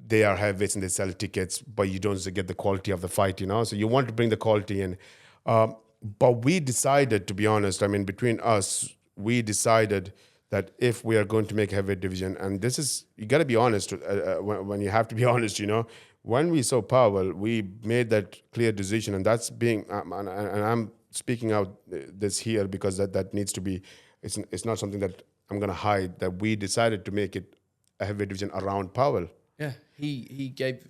they are heavyweights and they sell tickets, but you don't get the quality of the fight, you know? So you want to bring the quality in. But we decided, to be honest, I mean, between us, we decided that if we are going to make a heavyweight division, and this is, you got to be honest, when you have to be honest, you know, when we saw Powell, we made that clear decision, and that's being, and I'm speaking out this here because that needs to be, it's not something that I'm going to hide, that we decided to make it a heavyweight division around Powell. Yeah, he gave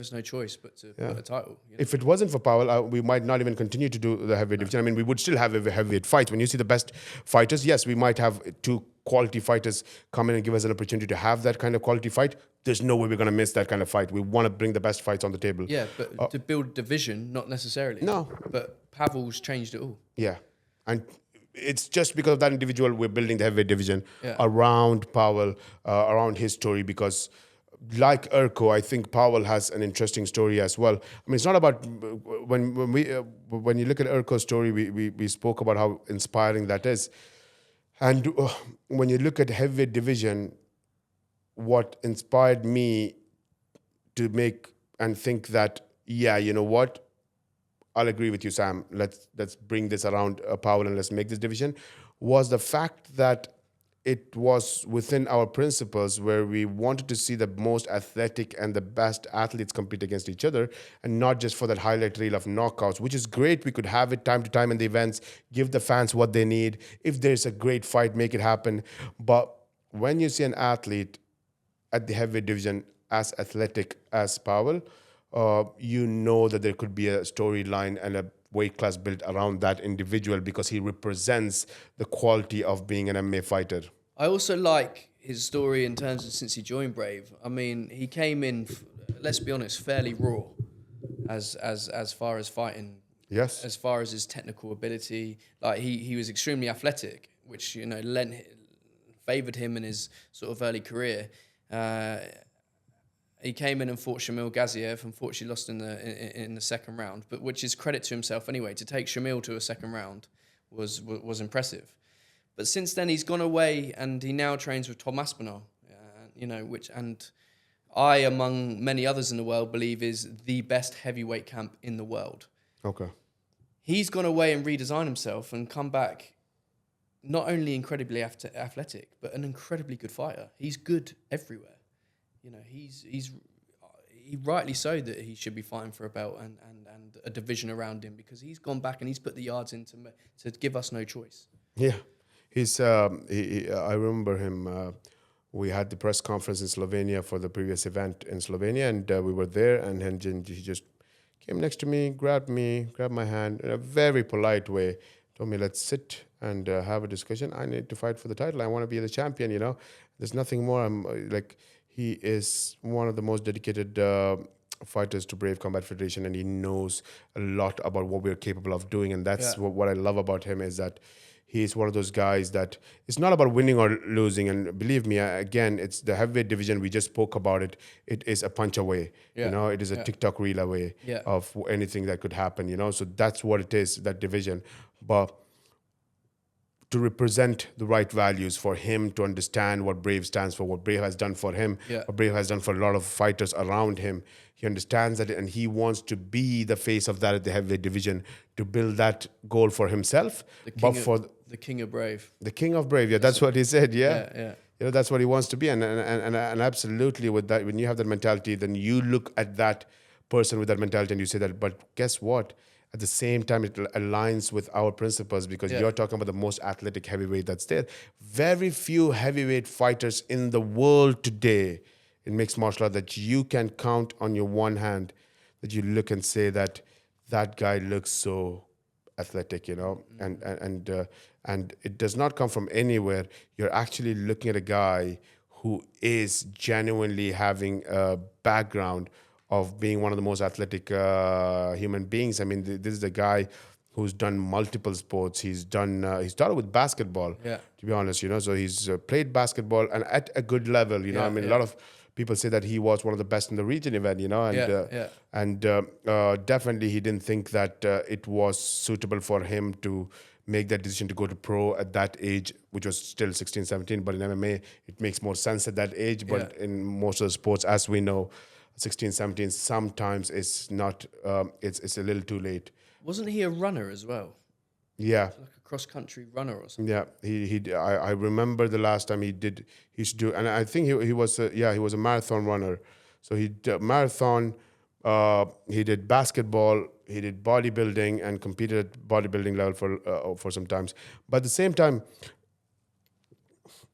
us no choice but to put a title. You know? If it wasn't for Powell, we might not even continue to do the heavyweight division. I mean, we would still have a heavyweight fight. When you see the best fighters, yes, we might have two quality fighters come in and give us an opportunity to have that kind of quality fight. There's no way we're going to miss that kind of fight. We want to bring the best fights on the table. Yeah, but to build division, not necessarily. No. But Pavel's changed it all. Yeah. And it's just because of that individual, we're building the heavyweight division around Powell, around his story, because like Urko, I think Powell has an interesting story as well. I mean, it's not about when you look at Urko's story, we spoke about how inspiring that is. And when you look at heavyweight division, what inspired me to make and think that, yeah, you know what, I'll agree with you, Sam. Let's bring this around Powell and let's make this division, was the fact that it was within our principles where we wanted to see the most athletic and the best athletes compete against each other, and not just for that highlight reel of knockouts, which is great. We could have it time to time in the events, give the fans what they need. If there's a great fight, make it happen. But when you see an athlete at the heavyweight division as athletic as Powell, you know that there could be a storyline and a weight class built around that individual because he represents the quality of being an MMA fighter. I also like his story in terms of since he joined Brave. I mean, he came in, let's be honest, fairly raw as far as fighting. Yes. As far as his technical ability, like he was extremely athletic, which, you know, favoured him in his sort of early career. He came in and fought Shamil Gaziev, unfortunately lost in the second round, but which is credit to himself anyway. To take Shamil to a second round was impressive. But since then he's gone away and he now trains with Tom Aspinall, you know, which, and I, among many others in the world, believe is the best heavyweight camp in the world. Okay. He's gone away and redesigned himself and come back not only incredibly athletic, but an incredibly good fighter. He's good everywhere. You know, he rightly so that he should be fighting for a belt and a division around him, because he's gone back and he's put the yards in to give us no choice. Yeah. I remember him, we had the press conference in Slovenia for the previous event in Slovenia, and we were there, and he just came next to me, grabbed my hand in a very polite way, told me, let's sit and have a discussion. I need to fight for the title. I want to be the champion, you know. There's nothing more. I'm like, he is one of the most dedicated fighters to Brave Combat Federation, and he knows a lot about what we're capable of doing. And that's what I love about him, is that he's one of those guys that it's not about winning or losing. And believe me, again, it's the heavyweight division. We just spoke about it. It is a punch away. You know, it is a TikTok reel away of anything that could happen, you know. So that's what it is, that division. But to represent the right values for him to understand what Brave stands for, what Brave has done for him, what Brave has done for a lot of fighters around him. He understands that, and he wants to be the face of that at the heavyweight division, to build that goal for himself. The king of Brave. The king of Brave, yeah, that's what he said, yeah. You know, that's what he wants to be, and absolutely with that, when you have that mentality, then you look at that person with that mentality and you say that, but guess what? At the same time, it aligns with our principles, because you're talking about the most athletic heavyweight that's there. Very few heavyweight fighters in the world today in mixed martial art that you can count on your one hand, that you look and say that that guy looks so athletic, you know, and it does not come from anywhere. You're actually looking at a guy who is genuinely having a background of being one of the most athletic human beings. I mean, this is a guy who's done multiple sports. He started with basketball, Yeah. to be honest, so he's played basketball and at a good level, I mean, a lot of people say that he was one of the best in the region event, and definitely he didn't think that it was suitable for him to make that decision to go to pro at that age, which was still 16, 17. But in MMA, it makes more sense at that age. But in most of the sports, as we know, 16, 17, sometimes it's not, it's a little too late. Wasn't he a runner as well? Yeah. Like a cross-country runner or something? Yeah, I remember the last time he used to do, and I think he was a marathon runner. So he did marathon, he did basketball, he did bodybuilding, and competed at bodybuilding level for some times. But at the same time,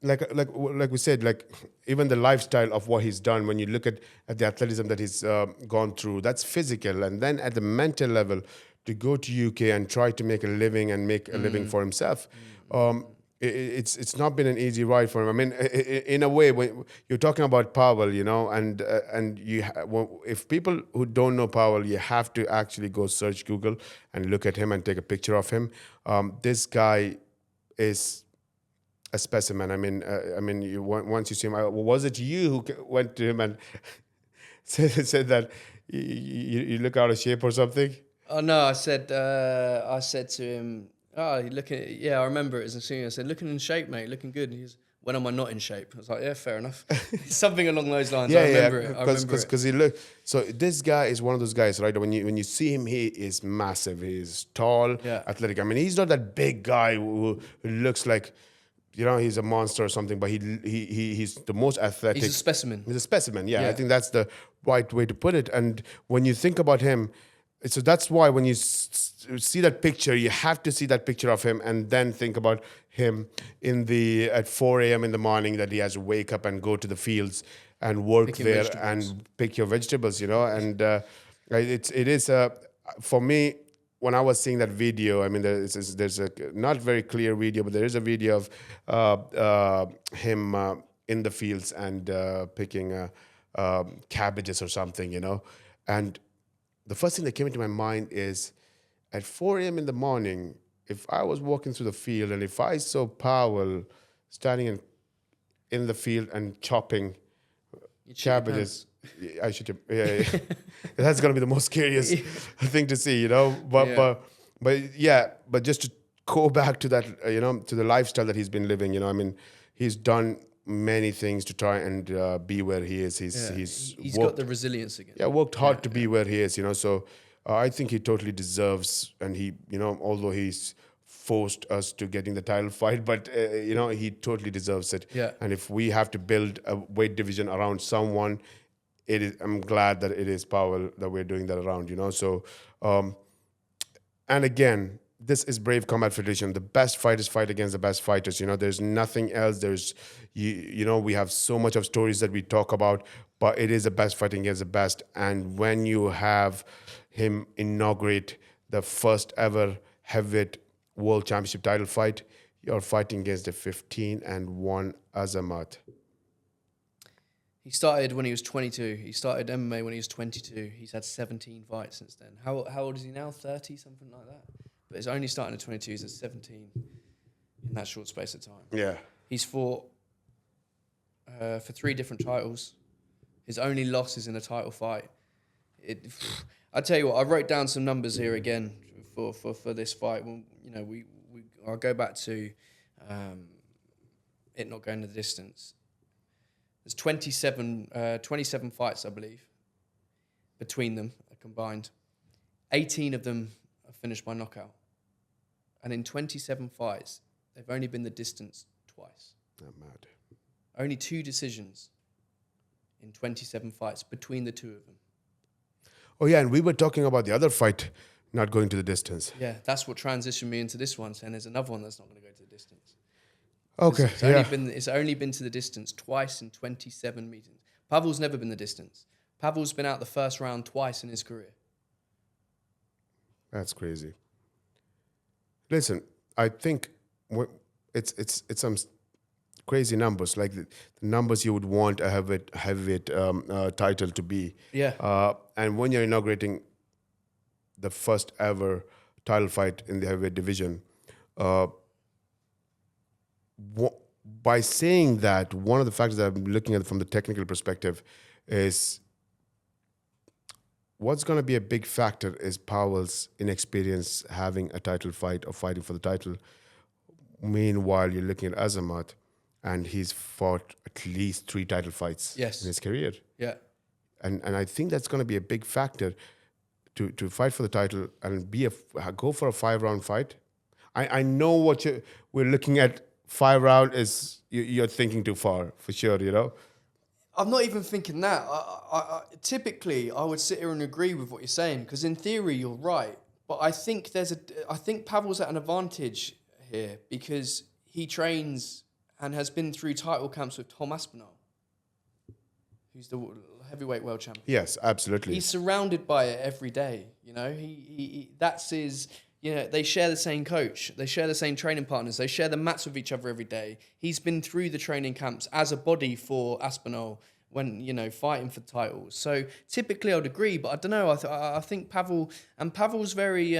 like we said, like even the lifestyle of what he's done, when you look at the athleticism that he's gone through, that's physical, and then at the mental level, to go to UK and try to make a living and make a living for himself. It's not been an easy ride for him. I mean, in a way, when you're talking about Powell, and if people who don't know Powell, you have to actually go search Google and look at him and take a picture of him. This guy is a specimen. I mean, once you see him, was it you who went to him and said that you look out of shape or something? Oh no, I said to him, "Oh, you looking? Yeah, I remember it as a senior. I said, looking in shape, mate, looking good." And he's, "When am I not in shape?" I was like, "Yeah, fair enough." Something along those lines. I remember it. Because he look. So this guy is one of those guys, right? When you see him, he is massive. He's tall, athletic. I mean, he's not that big guy who looks like, he's a monster or something. But he's the most athletic. He's a specimen. He's a specimen. Yeah, I think that's the right way to put it. And when you think about him. So that's why when you see that picture, you have to see that picture of him and then think about him at 4 a.m. in the morning, that he has to wake up and go to the fields and work there and pick your vegetables, And it is for me, when I was seeing that video, I mean, there's a not very clear video, but there is a video of him in the fields and picking cabbages or something, and the first thing that came into my mind is, at 4 a.m. in the morning, if I was walking through the field and if I saw Powell standing in the field and chopping cabbages, I should. Yeah. That's gonna be the most scariest thing to see, But just to go back to that, to the lifestyle that he's been living, I mean, he's done many things to try and be where he is. He's got the resilience again. Yeah, worked hard to be where he is. So I think he totally deserves, and he, although he's forced us to getting the title fight, but he totally deserves it. Yeah. And if we have to build a weight division around someone, I'm glad that it is Powell that we're doing that around. So, and again, this is Brave Combat Federation. The best fighters fight against the best fighters. There's nothing else. There's, we have so much of stories that we talk about, but it is the best fighting against the best. And when you have him inaugurate the first ever heavyweight world championship title fight, you're fighting against the 15-1 Azamat. He started when he was 22. He started MMA when he was 22. He's had 17 fights since then. How old is he now? 30, something like that? But it's only starting at 22. He's at 17 in that short space of time. Yeah. He's fought for 3 different titles. His only loss is in a title fight. I tell you what, I wrote down some numbers here again for this fight. Well, I'll go back to it not going the distance. There's 27 fights, I believe, between them combined. 18 of them are finished by knockout. And in 27 fights, they've only been the distance twice. Not mad. Only 2 decisions in 27 fights between the 2 of them. Oh, yeah, and we were talking about the other fight not going to the distance. Yeah, that's what transitioned me into this one, saying there's another one that's not going to go to the distance. Okay, It's only been to the distance twice in 27 meetings. Pavel's never been the distance. Pavel's been out the first round twice in his career. That's crazy. Listen, I think it's some crazy numbers, like the numbers you would want a heavyweight title to be. Yeah. And when you're inaugurating the first ever title fight in the heavyweight division. Uh, by saying that, one of the factors that I'm looking at from the technical perspective is what's going to be a big factor is Powell's inexperience having a title fight or fighting for the title. Meanwhile, you're looking at Azamat, and he's fought at least 3 title fights in his career. Yeah. And I think that's going to be a big factor to fight for the title and go for a 5-round fight. I know we're looking at 5-round is you're thinking too far for sure, you know. I'm not even thinking that. Typically, I would sit here and agree with what you're saying because in theory you're right, but I think Pavel's at an advantage here because he trains and has been through title camps with Tom Aspinall, who's the heavyweight world champion. Yes, absolutely. He's surrounded by it every day. You know, he that's his. You know, they share the same coach. They share the same training partners. They share the mats with each other every day. He's been through the training camps as a body for Aspinall when, you know, fighting for titles. So typically I would agree, but I don't know. I think Pavel's very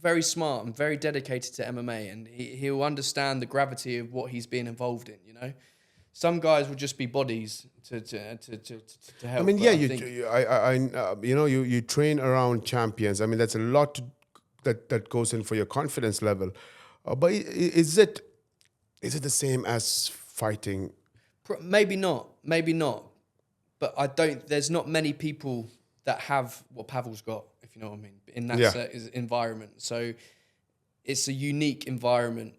very smart and very dedicated to MMA, and he'll understand the gravity of what he's being involved in, you know. Some guys will just be bodies to help. I mean, yeah, you train around champions. I mean, that's a lot that goes in for your confidence level. But is it the same as fighting? Maybe not. But there's not many people that have what Pavel's got, if you know what I mean, in that environment. So it's a unique environment.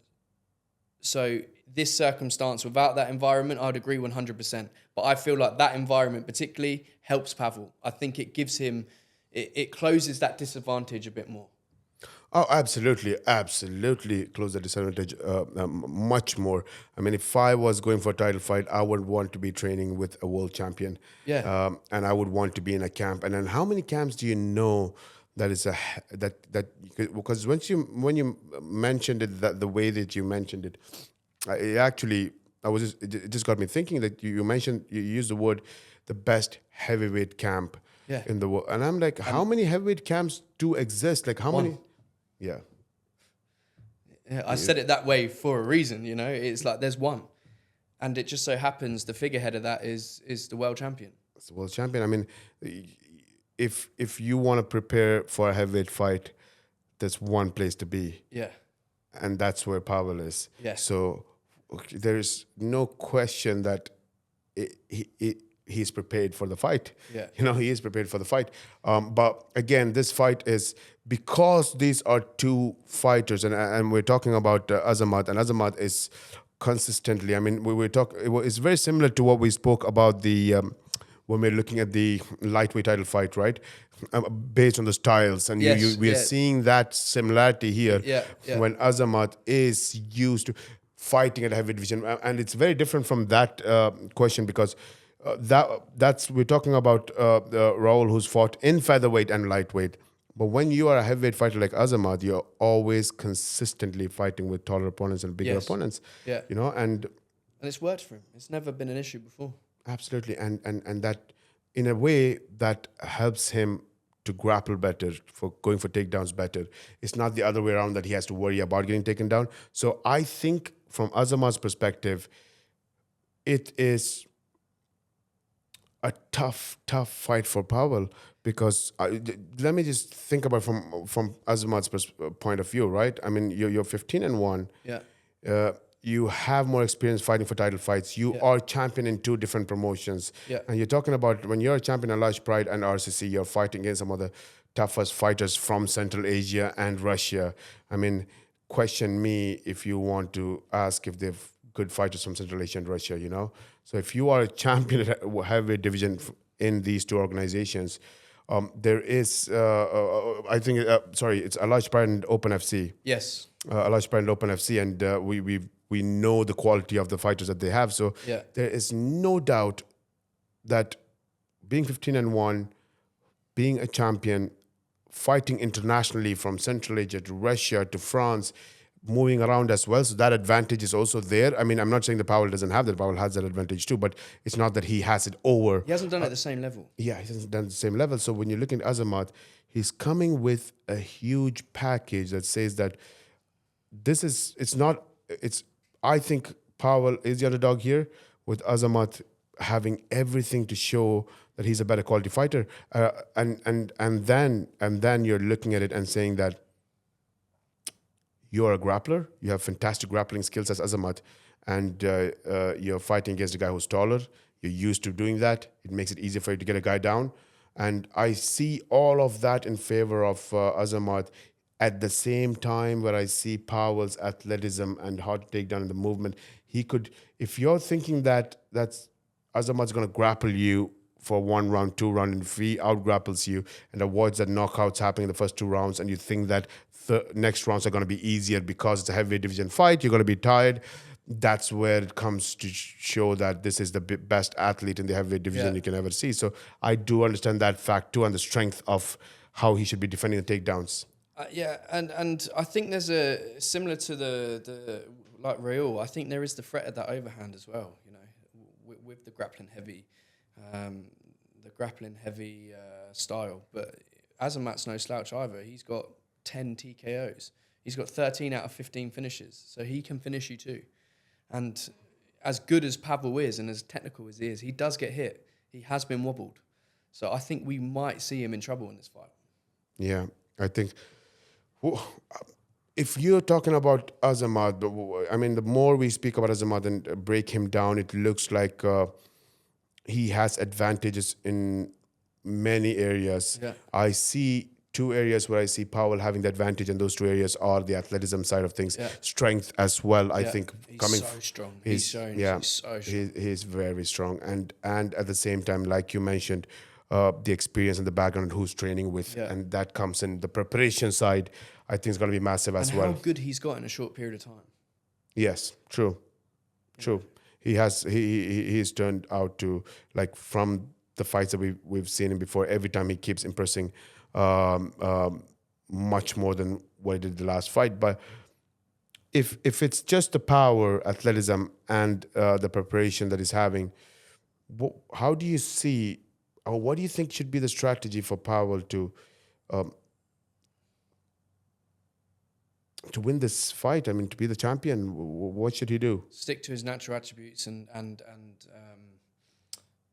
So this circumstance, without that environment, I'd agree 100%. But I feel like that environment particularly helps Pavel. I think it gives him, it closes that disadvantage a bit more. Oh, absolutely. Close the disadvantage much more. I mean, if I was going for a title fight, I would want to be training with a world champion. Yeah. And I would want to be in a camp. And then how many camps do you know because when you mentioned it the way that you mentioned it, it just got me thinking that you used the word the best heavyweight camp in the world, and I'm like, how many heavyweight camps do exist? Like how many? Yeah, I said it that way for a reason. You know, it's like there's one, and it just so happens the figurehead of that is the world champion. It's the world champion. I mean, if you want to prepare for a heavyweight fight, there's one place to be. Yeah. And that's where Pavel is. Yeah. So there is no question that he's prepared for the fight. Yeah. You know, he is prepared for the fight. But again, this fight is because these are 2 fighters, and we're talking about Azamat, and Azamat is consistently. I mean, it's very similar to what we spoke about when we're looking at the lightweight title fight, right? Based on the styles, and we are seeing that similarity here. When Azamat is used to fighting at a heavy division, and it's very different from that question because we're talking about Raul, who's fought in featherweight and lightweight. But when you are a heavyweight fighter like Azamat, you're always consistently fighting with taller opponents and bigger opponents. Yeah, you know, and it's worked for him. It's never been an issue before. Absolutely, and that in a way that helps him to grapple better, for going for takedowns better. It's not the other way around that he has to worry about getting taken down. So I think from Azamat's perspective, it is a tough fight for Pavel because let me just think about from Azamat's point of view, right? I mean, you're 15-1. Yeah. You have more experience fighting for title fights. You are champion in 2 different promotions. Yeah. And you're talking about when you're a champion at Large Pride and RCC, you're fighting against some of the toughest fighters from Central Asia and Russia. I mean, question me if you want to ask if they've good fighters from Central Asia and Russia, you know? So if you are a champion at heavyweight division in these 2 organizations, there is, I think, it's Large Pride and Open FC. Yes. Large Pride and Open FC, and we know the quality of the fighters that they have. So there is no doubt that being 15-1, being a champion, fighting internationally from Central Asia to Russia to France, moving around as well. So that advantage is also there. I mean, I'm not saying the Powell doesn't have that. Powell has that advantage too, but it's not that he has it over. He hasn't done it at the same level. Yeah, he hasn't done the same level. So when you're looking at Azamat, he's coming with a huge package that says that I think Powell is the underdog here, with Azamat having everything to show that he's a better quality fighter. And then you're looking at it and saying that you're a grappler, you have fantastic grappling skills as Azamat, and you're fighting against a guy who's taller. You're used to doing that. It makes it easier for you to get a guy down. And I see all of that in favor of Azamat. At the same time, where I see Powell's athleticism and how to take down the movement, he could. If you're thinking that's Azamat's going to grapple you for 1 round, 2 round, and if he out grapples you and avoids that knockouts happening in the first 2 rounds, and you think that the next rounds are going to be easier because it's a heavyweight division fight, you're going to be tired. That's where it comes to show that this is the best athlete in the heavyweight division you can ever see. So I do understand that fact too, and the strength of how he should be defending the takedowns. And I think there's a similar to the like Real. I think there is the threat of that overhand as well. You know, with the grappling heavy, style. But Azamat's no slouch either. He's got 10 TKOs. He's got 13 out of 15 finishes, so he can finish you too. And as good as Pavel is and as technical as he is, he does get hit. He has been wobbled, so I think we might see him in trouble in this fight. Yeah, I think. If you're talking about Azamat, I mean, the more we speak about Azamat and break him down, it looks like he has advantages in many areas. Yeah. I see 2 areas where I see Powell having the advantage, and those 2 areas are the athleticism side of things, strength as well. I think he's so strong. He's so strong. He's very strong, and at the same time, like you mentioned, the experience and the background, who's training with, and that comes in the preparation side. I think it's going to be massive as well. How good he's got in a short period of time. Yes, true. He has he's turned out to, like, from the fights that we've seen him before. Every time he keeps impressing, much more than what he did the last fight. But if it's just the power, athleticism, and the preparation that he's having, how do you see? Or what do you think should be the strategy for Powell to win this fight? I mean, to be the champion, what should he do? Stick to his natural attributes and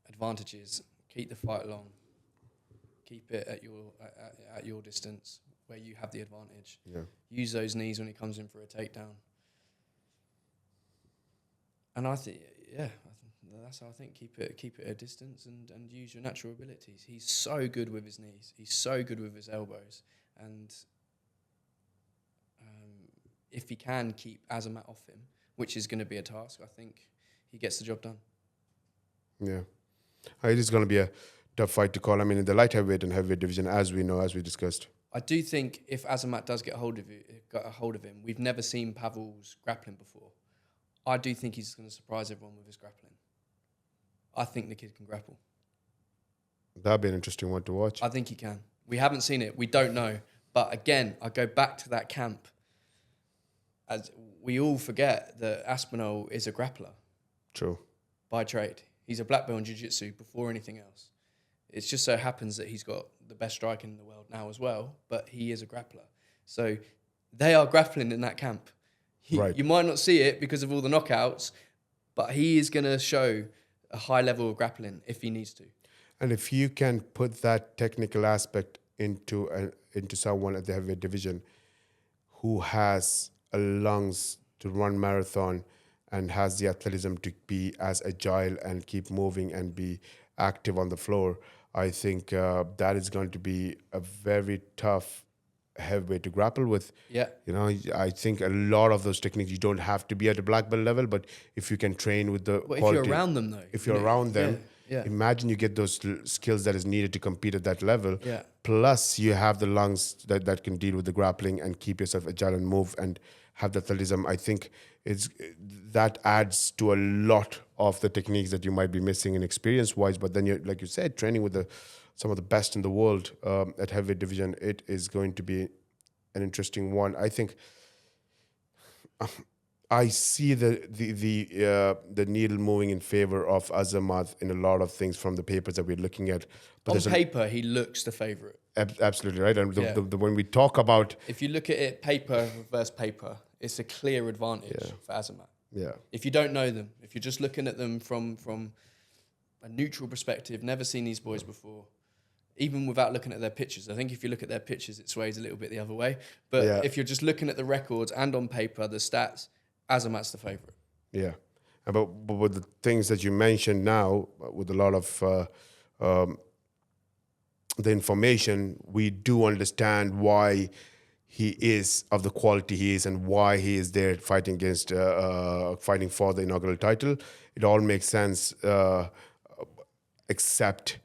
advantages. Keep the fight long. Keep it at your distance where you have the advantage. Yeah. Use those knees when he comes in for a takedown. And I think, that's how I think. Keep it at a distance and use your natural abilities. He's so good with his knees. He's so good with his elbows. And if he can keep Azamat off him, which is going to be a task, I think he gets the job done. Yeah. It is going to be a tough fight to call. I mean, in the light heavyweight and heavyweight division, as we know, as we discussed. I do think if Azamat does get a hold of him, we've never seen Pavel's grappling before. I do think he's going to surprise everyone with his grappling. I think the kid can grapple. That'd be an interesting one to watch. I think he can. We haven't seen it. We don't know. But again, I go back to that camp. As we all forget that Aspinall is a grappler. True. By trade. He's a black belt in jiu-jitsu before anything else. It just so happens that he's got the best striking in the world now as well, but he is a grappler. So they are grappling in that camp. Right. You might not see it because of all the knockouts, but he is going to show a high level of grappling if he needs to. And if you can put that technical aspect into someone at the heavyweight division who has a lungs to run marathon and has the athleticism to be as agile and keep moving and be active on the floor, I think that is going to be a very tough heavyweight to grapple with. Yeah. You know, I think a lot of those techniques, you don't have to be at a black belt level, but if you can train with the quality. If you're around them, though. If you're around them, yeah. Imagine you get those skills that is needed to compete at that level. Yeah. Plus, you have the lungs that can deal with the grappling and keep yourself agile and move and have the athleticism. I think that adds to a lot of the techniques that you might be missing in experience-wise. But then, you're, like you said, training with some of the best in the world at heavyweight division, it is going to be an interesting one. I think I see the needle moving in favor of Azamat in a lot of things from the papers that we're looking at. But On there's paper, he looks the favourite. absolutely right. And Yeah. when we talk about If you look at it paper versus paper, it's a clear advantage for Azamat. yeah, If you don't know them, if you're just looking at them from a neutral perspective, never seen these boys before, even without looking at their pictures. I think if you look at their pictures, it sways a little bit the other way. But if you're just looking at the records and on paper, the stats, Azamat's the favourite. yeah. But with the things that you mentioned now, with a lot of the information, we do understand why he is of the quality he is and why he is there fighting against, fighting for the inaugural title. It all makes sense, except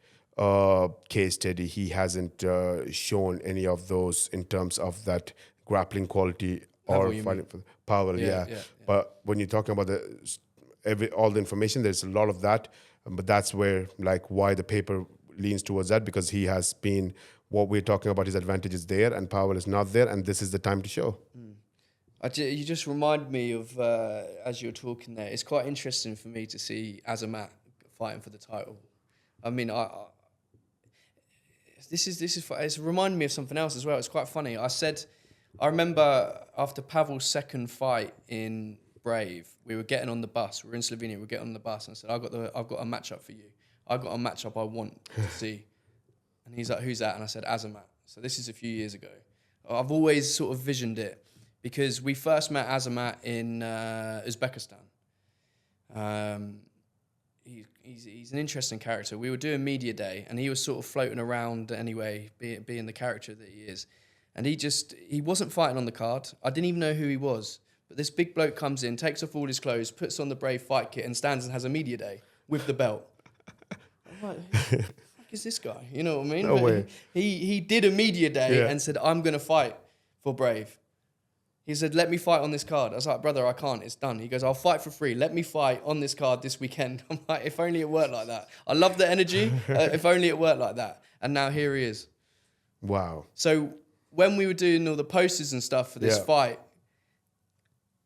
case study. He hasn't shown any of those in terms of that grappling quality or fighting for power. Yeah. But when you're talking about all the information, there's a lot of that. But that's where, like, why the paper leans towards that, because he has been, what we're talking about, his advantage is there and Powell is not there, and this is the time to show. You just remind me of, as you're talking there, it's quite interesting for me to see Azamat fighting for the title. I mean, it's reminding me of something else as well. It's quite funny. I remember after Pavel's second fight in Brave, we were getting on the bus. We were in Slovenia. We were getting on the bus, and I said, "I've got a matchup for you. I've got a matchup I want to see." And he's like, "Who's that?" And I said, "Azamat." So this is a few years ago. I've always sort of visioned it because we first met Azamat in Uzbekistan. He's an interesting character. We were doing media day, and he was sort of floating around anyway, being the character that he is. And he wasn't fighting on the card. I didn't even know who he was. But this big bloke comes in, takes off all his clothes, puts on the Brave fight kit, and stands and has a media day with the belt. I'm like, who the fuck is this guy? You know what I mean? No way. He did a media day and said, "I'm going to fight for Brave." He said, "Let me fight on this card." I was like, "Brother, I can't. It's done." He goes, "I'll fight for free. Let me fight on this card this weekend." I'm like, if only it worked like that. I love the energy. If only it worked like that. And now here he is. Wow. So when we were doing all the posters and stuff for this fight,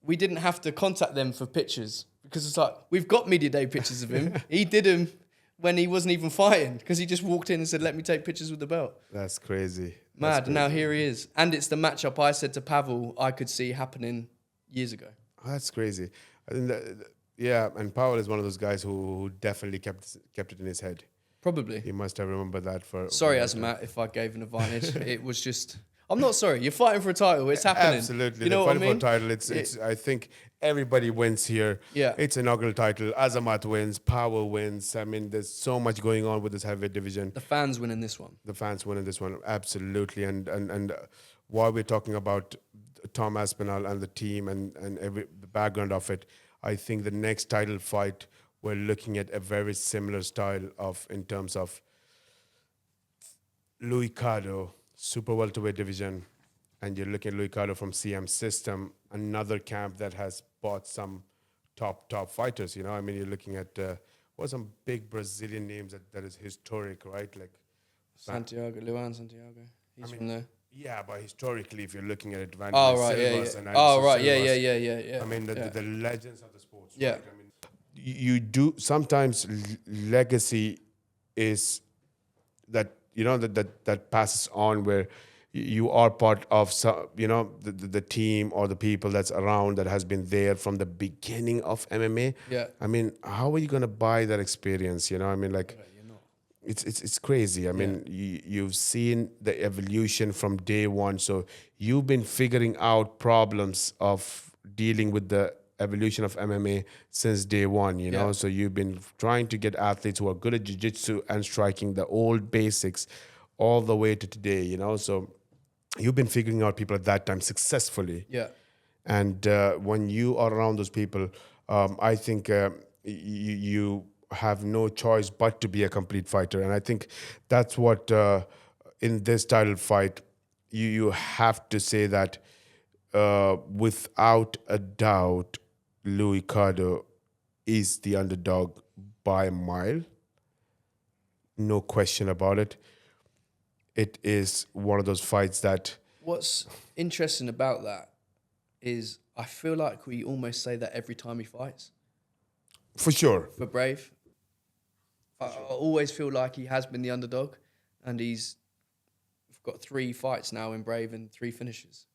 we didn't have to contact them for pictures because it's like, we've got media day pictures of him. He did them when he wasn't even fighting because he just walked in and said, "Let me take pictures with the belt." That's crazy. Mad. And now here he is. And it's the matchup I said to Pavel I could see happening years ago. Oh, that's crazy. I think and Powell is one of those guys who definitely kept it in his head. Probably. He must have remembered that for... Sorry, Azamat, if I gave an advantage. It was just... I'm not sorry. You're fighting for a title. It's happening. Absolutely. You know what I mean? For a title. It's. I think everybody wins here. Yeah. It's inaugural title. Azamat wins. Power wins. I mean, there's so much going on with this heavyweight division. The fans win in this one. The fans win in this one. Absolutely. And while we're talking about Tom Aspinall and the team and the background of it, I think the next title fight, we're looking at a very similar style in terms of Louis Cardo, super welterweight division, and you're looking at Louis Cardo from CM System, another camp that has bought some top fighters. You know, I mean, you're looking at some big Brazilian names that is historic, right? Like Luan Santiago. He's from there. Yeah, but historically, if you're looking at it, And Anderson yeah. I mean, the legends of the sports. Yeah. Right? I mean, you do sometimes legacy is that, you know, that passes on where you are part of some, you know, the team or the people that's around that has been there from the beginning of MMA. Yeah. I mean, how are you going to buy that experience? You know, I mean, like, it's crazy. I mean, you've seen the evolution from day one. So you've been figuring out problems of dealing with the evolution of MMA since day one, you know? So you've been trying to get athletes who are good at jiu-jitsu and striking, the old basics, all the way to today, you know? So you've been figuring out people at that time successfully. Yeah. And when you are around those people, I think you have no choice but to be a complete fighter. And I think that's what, in this title fight, you have to say that without a doubt, Louis Cardo is the underdog by a mile. No question about it. It is one of those fights that... What's interesting about that is I feel like we almost say that every time he fights. For sure. For Brave, I always feel like he has been the underdog, and he's got 3 fights now in Brave and 3 finishes.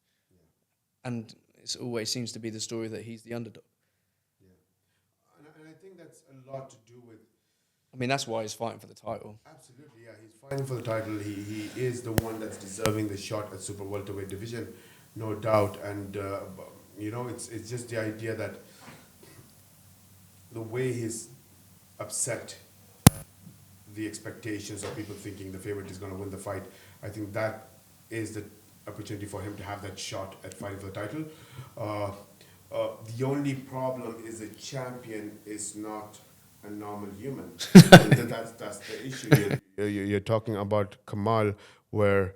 And it always seems to be the story that he's the underdog. Yeah. And I think that's a lot to do with... I mean, that's why he's fighting for the title. Absolutely, yeah. He's fighting for the title. He is the one that's deserving the shot at super welterweight division, no doubt. And, it's just the idea that the way he's upset the expectations of people thinking the favorite is going to win the fight, I think that is the opportunity for him to have that shot at fighting for the title. The only problem is the champion is not a normal human. That's the issue. You're talking about Kamal, where...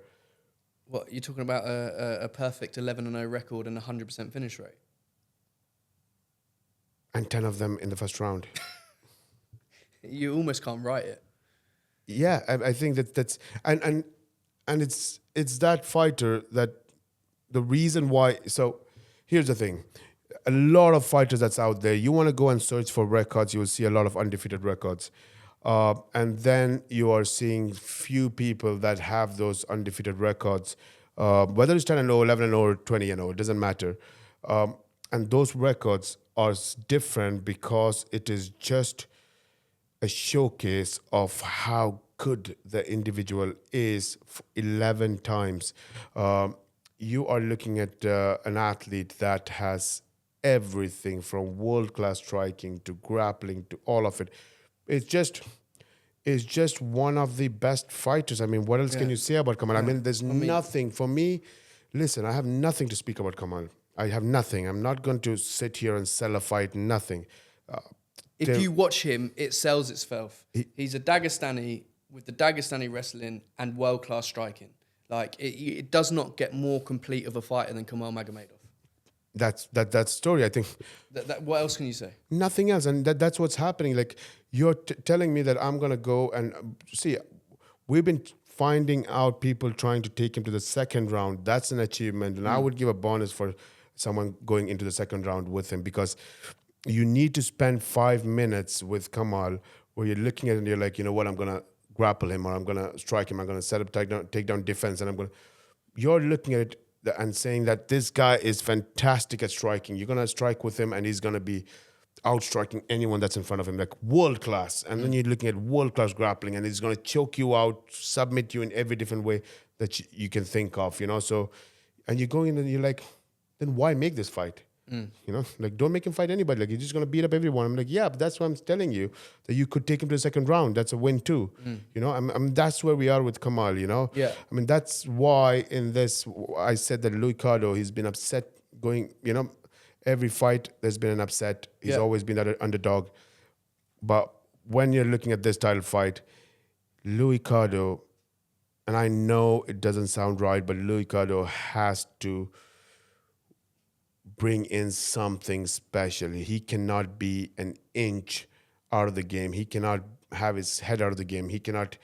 What, you're talking about a perfect 11-0 record and 100% finish rate? And 10 of them in the first round. You almost can't write it. Yeah, I think that's... And it's that fighter that... The reason why... So, here's the thing. A lot of fighters that's out there, you want to go and search for records, you will see a lot of undefeated records. And then you are seeing few people that have those undefeated records, whether it's 10-0, 11-0, or 20-0, it doesn't matter. And those records are different because it is just a showcase of how good the individual is 11 times. You are looking at an athlete that has everything from world-class striking to grappling to all of it. It's just one of the best fighters. I mean, what else can you say about Kamal? I mean, there's nothing for me. Listen, I have nothing to speak about Kamal. I have nothing. I'm not going to sit here and sell a fight. Nothing. If you watch him, it sells itself. He's a Dagestani with the Dagestani wrestling and world-class striking. Like, it does not get more complete of a fighter than Kamal Magomedov. That story, I think. What else can you say? Nothing else, and that's what's happening. Like, you're telling me that I'm gonna go and see. We've been finding out people trying to take him to the second round. That's an achievement, and I would give a bonus for someone going into the second round with him, because you need to spend 5 minutes with Kamal where you're looking at it and you're like, you know what, I'm gonna grapple him, or I'm gonna strike him, I'm gonna set up take down defense, and you're looking at it and saying that this guy is fantastic at striking. You're going to strike with him and he's going to be out-striking anyone that's in front of him, like world-class. And then you're looking at world-class grappling, and he's going to choke you out, submit you in every different way that you can think of, So, and you're going in and you're like, then why make this fight? Like, don't make him fight anybody. Like, you're just going to beat up everyone. I'm like, yeah, but that's what I'm telling you, that you could take him to the second round. That's a win too. I mean, that's where we are with Kamal, Yeah. I mean, that's why in this, I said that Louis Cardo, he's been upset going, every fight, there's been an upset. He's always been that underdog. But when you're looking at this title fight, Louis Cardo, and I know it doesn't sound right, but Louis Cardo has to bring in something special. He cannot be an inch out of the game. He cannot have his head out of the game. He cannot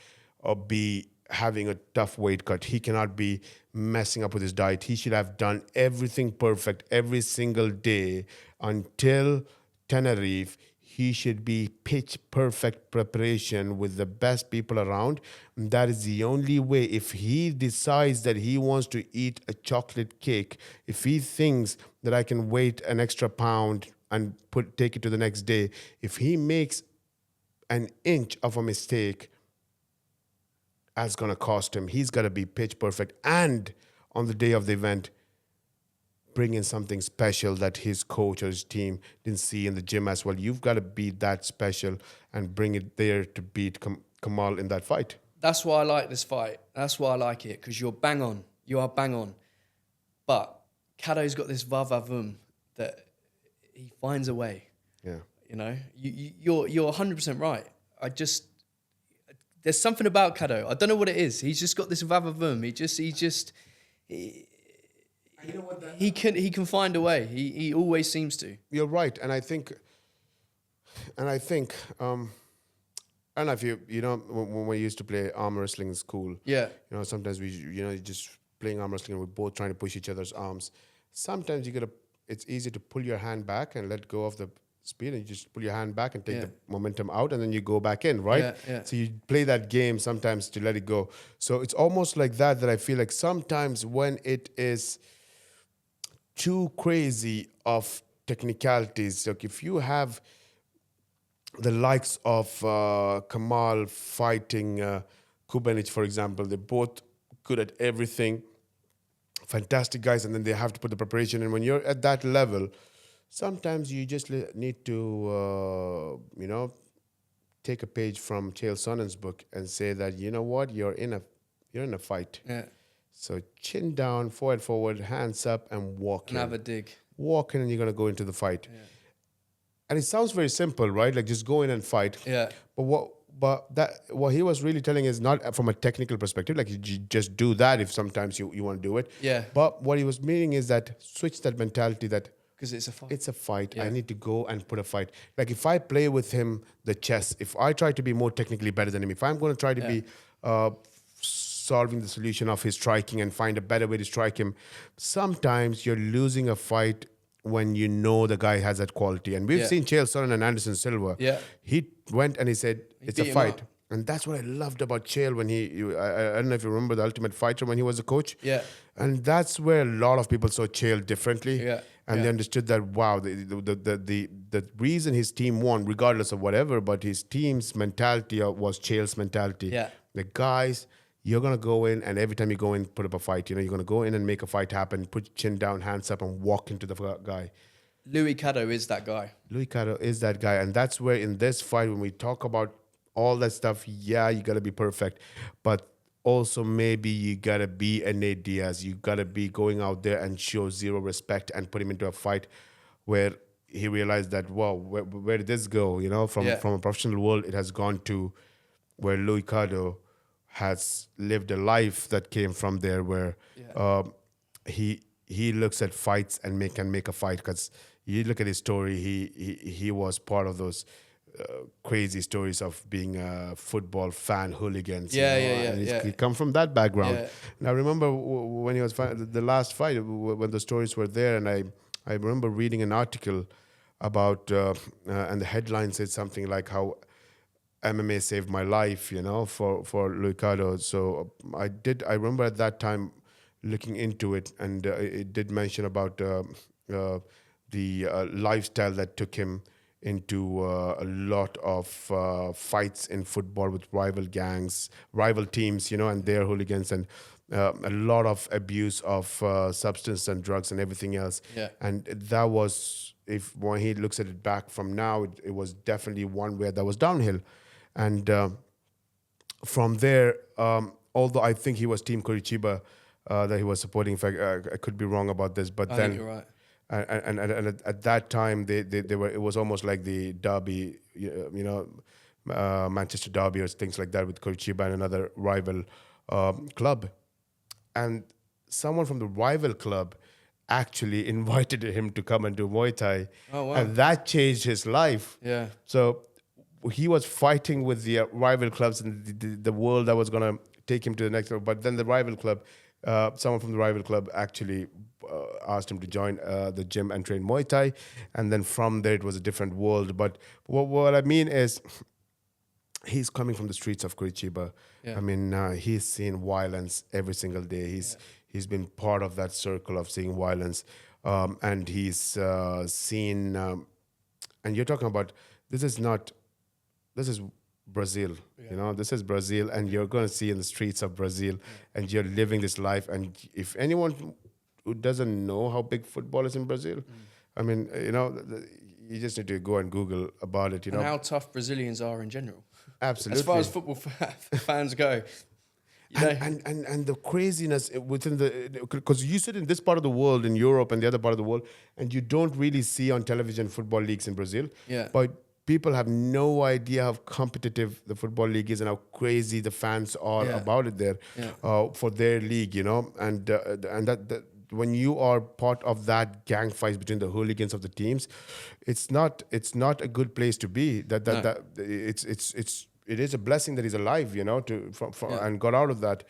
be having a tough weight cut. He cannot be messing up with his diet. He should have done everything perfect every single day until Tenerife. He should be pitch perfect preparation with the best people around. And that is the only way. If he decides that he wants to eat a chocolate cake, if he thinks that I can wait an extra pound and take it to the next day, if he makes an inch of a mistake, that's going to cost him. He's got to be pitch perfect. And on the day of the event, bring in something special that his coach or his team didn't see in the gym as well. You've got to be that special and bring it there to beat Kamal in that fight. That's why I like this fight. That's why I like it, because you're bang on. You are bang on. But Kado's got this va-va-voom that he finds a way. Yeah. You're 100% right. There's something about Kado. I don't know what it is. He's just got this va-va-voom. He can find a way. He always seems to. You're right, and I think, I don't know if when we used to play arm wrestling in school. Yeah. Sometimes we just playing arm wrestling and we're both trying to push each other's arms. Sometimes you gotta it's easy to pull your hand back and let go of the speed, and you just pull your hand back and take Yeah. the momentum out, and then you go back in, right? Yeah, yeah. So you play that game sometimes to let it go. So it's almost like that I feel like sometimes when it is too crazy of technicalities, like if you have the likes of Kamal fighting Kubanic, for example, they're both good at everything, fantastic guys, and then they have to put the preparation in. When you're at that level, sometimes you just need to, take a page from Chael Sonnen's book and say that, you know what, you're in a fight. Yeah. So chin down, forward, hands up, and walk And in. have a dig. Walk in, and you're gonna go into the fight. And it sounds very simple, right? Like just go in and fight. Yeah. But what he was really telling is not from a technical perspective, like you just do that if sometimes you want to do it. Yeah. But what he was meaning is that switch that mentality that Because it's a fight. it's a fight. Yeah. I need to go and put a fight. Like if I play with him the chess, if I try to be more technically better than him, if I'm going to try to be solving the solution of his striking and find a better way to strike him, sometimes you're losing a fight when you know the guy has that quality. And we've Yeah. seen Chael Sonnen and Anderson Silva. Yeah. He went and he said, it's a beat him fight. up. And that's what I loved about Chael when I don't know if you remember the Ultimate Fighter when he was a coach. Yeah. And that's where a lot of people saw Chael differently. Yeah. And Yeah. they understood that, wow, the reason his team won, regardless of whatever, but his team's mentality was Chael's mentality. Yeah. The guys, you're going to go in, and every time you go in, put up a fight. You're going to go in and make a fight happen, put your chin down, hands up, and walk into the guy. Louis Caddo is that guy. Louis Caro is that guy. And that's where in this fight, when we talk about all that stuff, yeah, you got to be perfect. But also maybe you got to be a Nate Diaz. You got to be going out there and show zero respect and put him into a fight where he realized that, wow, where did this go? You know, from a professional world, it has gone to where Louis Caro has lived a life that came from there where he looks at fights and can make a fight. Because you look at his story, he was part of those crazy stories of being a football fan hooligans. And he come from that background. Yeah. And I remember when he was the last fight, when the stories were there, and I remember reading an article about, and the headline said something like how MMA saved my life, for Louis Caro. So I remember at that time looking into it, and it did mention about the lifestyle that took him into a lot of fights in football with rival gangs, rival teams, and their hooligans, and a lot of abuse of substance and drugs and everything else. Yeah. And that was, when he looks at it back from now, it was definitely one where that was downhill. And from there, although I think he was Team Curitiba that he was supporting. In fact, I could be wrong about this, but I then think you're right. and at that time they were, it was almost like the derby, Manchester derby or things like that with Curitiba and another rival club, and someone from the rival club actually invited him to come and do Muay Thai. Oh, wow. And that changed his life. Yeah. So he was fighting with the rival clubs and the world that was going to take him to the next level. But then the rival club, someone from the rival club actually asked him to join the gym and train Muay Thai. And then from there, it was a different world. But what I mean is, he's coming from the streets of Curitiba. Yeah. I mean, he's seen violence every single day. He's been part of that circle of seeing violence. And he's seen, and you're talking about, this is Brazil, this is Brazil, and you're going to see in the streets of Brazil, and you're living this life. And if anyone who doesn't know how big football is in Brazil, I mean, you just need to go and Google about it, And how tough Brazilians are in general. Absolutely. As far as football fans go. And the craziness within because you sit in this part of the world, in Europe and the other part of the world, and you don't really see on television football leagues in Brazil. Yeah. But people have no idea how competitive the football league is and how crazy the fans are about it there for their league, and that when you are part of that gang fights between the hooligans of the teams, it's not a good place to be. It is a blessing that he's alive, and got out of that.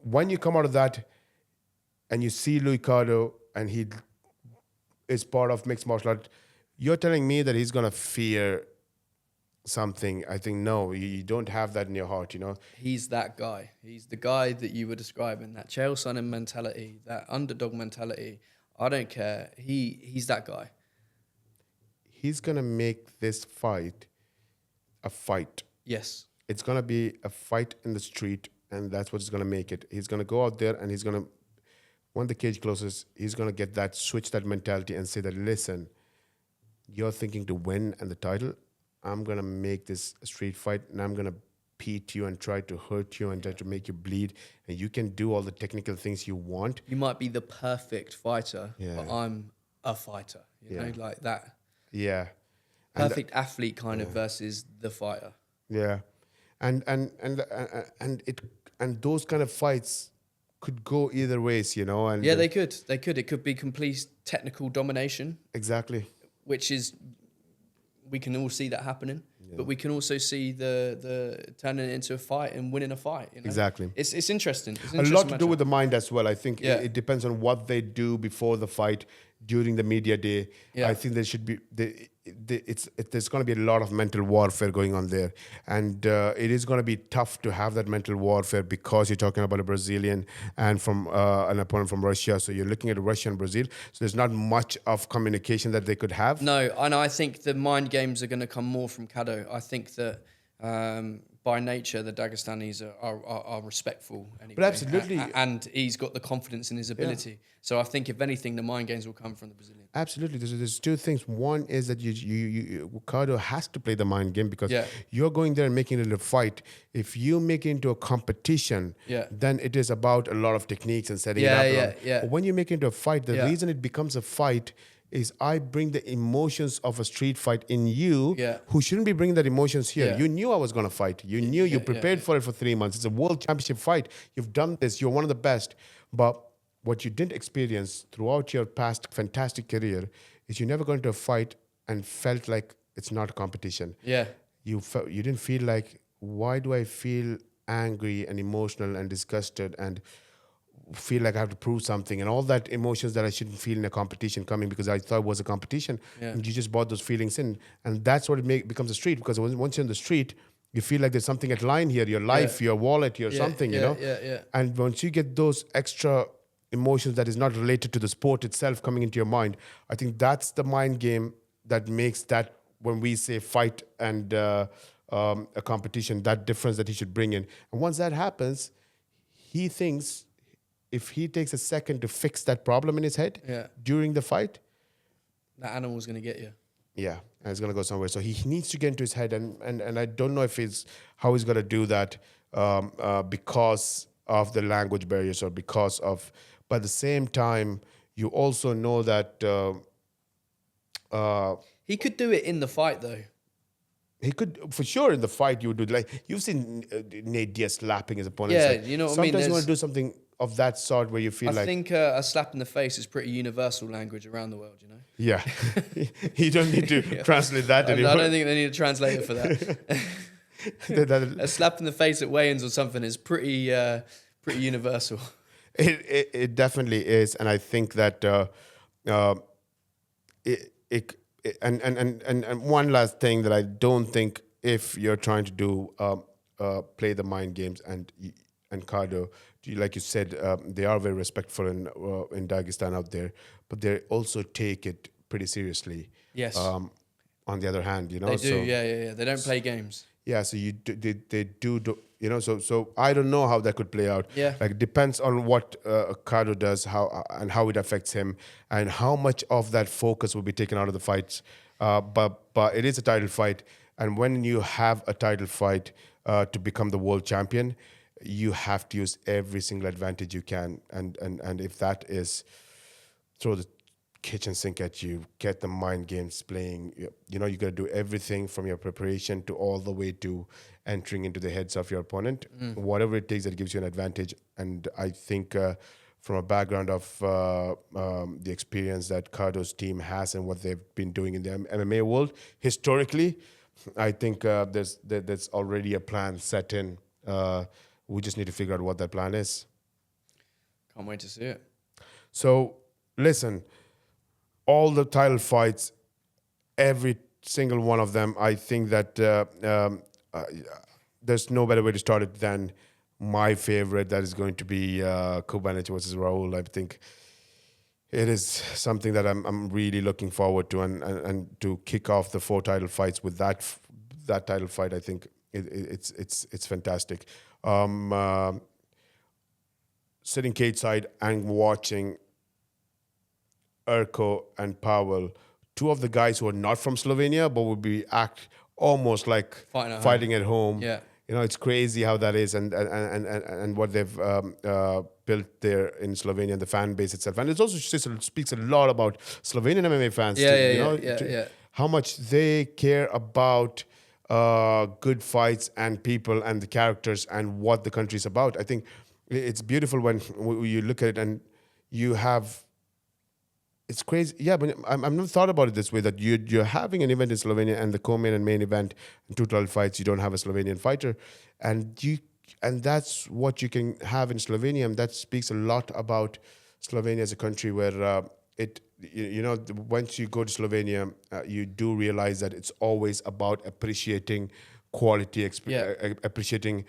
When you come out of that and you see Louis Caro and he is part of mixed martial art. You're telling me that he's gonna fear something. I think no, you don't have that in your heart. You know, He's that guy. He's the guy that you were describing. That Chael Sonnen mentality, that underdog mentality. I don't care. He's that guy. he's gonna make this fight a fight. Yes. It's gonna be a fight in the street, and that's what's gonna make it. He's gonna go out there, and he's gonna, when the cage closes, he's gonna get that switch, that mentality, and say that listen, you're thinking to win and the title. I'm gonna make this a street fight, and I'm gonna beat you and try to hurt you and try to make you bleed, and you can do all the technical things you want. You might be the perfect fighter, Yeah. but I'm a fighter. You know, like that Yeah, and perfect athlete kind of versus the fighter. yeah, and it and those kind of fights could go either ways, you know. And Yeah, they could. They could. It could be complete technical domination, exactly. which is we can all see that happening. But we can also see the turning it into a fight and winning a fight. You know? Exactly. It's interesting. It's an A lot interesting to do matchup. with the mind as well. I think Yeah. it depends on what they do before the fight, during the media day. Yeah. I think there should be there's going to be a lot of mental warfare going on there, and it is going to be tough to have that mental warfare because you're talking about a Brazilian and from an opponent from Russia. So you're looking at Russia and Brazil. So there's not much of communication that they could have. No, and I think the mind games are going to come more from Kado. I think that by nature, the Dagestanis are respectful. Anyway. But absolutely. And he's got the confidence in his ability. So I think, if anything, the mind games will come from the Brazilian. Absolutely. There's two things. One is that Ricardo has to play the mind game because you're going there and making it a fight. If you make it into a competition, then it is about a lot of techniques and setting it up. But when you make it into a fight, the reason it becomes a fight is I bring the emotions of a street fight in you, who shouldn't be bringing that emotions here. You knew I was going to fight. You knew you prepared for it for 3 months. It's a world championship fight. You've done this. You're one of the best. But what you didn't experience throughout your past fantastic career is you never got into a fight and felt like it's not a competition. Yeah. You didn't feel like, why do I feel angry and emotional and disgusted and feel like I have to prove something, and all that emotions that I shouldn't feel in a competition coming because I thought it was a competition. And you just brought those feelings in, and that's what it becomes a street, because once you're in the street, you feel like there's something at line here, your life, your wallet, your something, you know. And once you get those extra emotions that is not related to the sport itself coming into your mind, I think that's the mind game that makes that, when we say fight and a competition, that difference that he should bring in. And once that happens, he thinks if he takes a second to fix that problem in his head during the fight, that animal's going to get you. Yeah, and it's going to go somewhere. So he needs to get into his head, and I don't know if it's how he's going to do that because of the language barriers or because of. But at the same time, you also know that he could do it in the fight, though. He could, for sure, in the fight. You would do, like you've seen Nate Diaz slapping his opponent. Yeah, like, you know what I mean. Sometimes you want to do something of that sort where you feel I like. think a slap in the face is pretty universal language around the world. You know. Yeah, you don't need to translate that anymore. I don't think they need a translator for that. A slap in the face at weigh-ins or something is pretty universal. It definitely is, and I think that and one last thing that I don't think, if you're trying to do play the mind games, and Cardo, like you said, they are very respectful in Dagestan out there, but they also take it pretty seriously. Yes. On the other hand, you know, they do. Yeah. They don't play games. Yeah, so they do, you know, so I don't know how that could play out. Yeah. Like, it depends on what Cardo does, how it affects him, and how much of that focus will be taken out of the fights. But it is a title fight, and when you have a title fight to become the world champion, you have to use every single advantage you can, and if that is throw the kitchen sink at you, get the mind games playing. You know, you got to do everything from your preparation to all the way to entering into the heads of your opponent. Whatever it takes that gives you an advantage. And I think from a background of the experience that Cardo's team has and what they've been doing in the MMA world historically, I think there's already a plan set in. We just need to figure out what that plan is. Can't wait to see it. So, listen, all the title fights, every single one of them, I think that there's no better way to start it than my favorite. That is going to be Kubanich versus Raul. I think it is something that I'm really looking forward to, and to kick off the 4 title fights with that title fight. I think it's fantastic. Sitting cage side and watching Urko and Pavel, 2 of the guys who are not from Slovenia but would be act almost like fighting at home. Yeah. You know, it's crazy how that is, and what they've built there in Slovenia and the fan base itself. And it also speaks a lot about Slovenian MMA fans. How much they care about good fights and people and the characters and what the country is about. I think it's beautiful when you look at it and you have. It's crazy, yeah. But I've never thought about it this way. That you're having an event in Slovenia, and the co-main and main event, and 2 title fights, you don't have a Slovenian fighter, and that's what you can have in Slovenia. And that speaks a lot about Slovenia as a country, where once you go to Slovenia, you do realize that it's always about appreciating quality, appreciating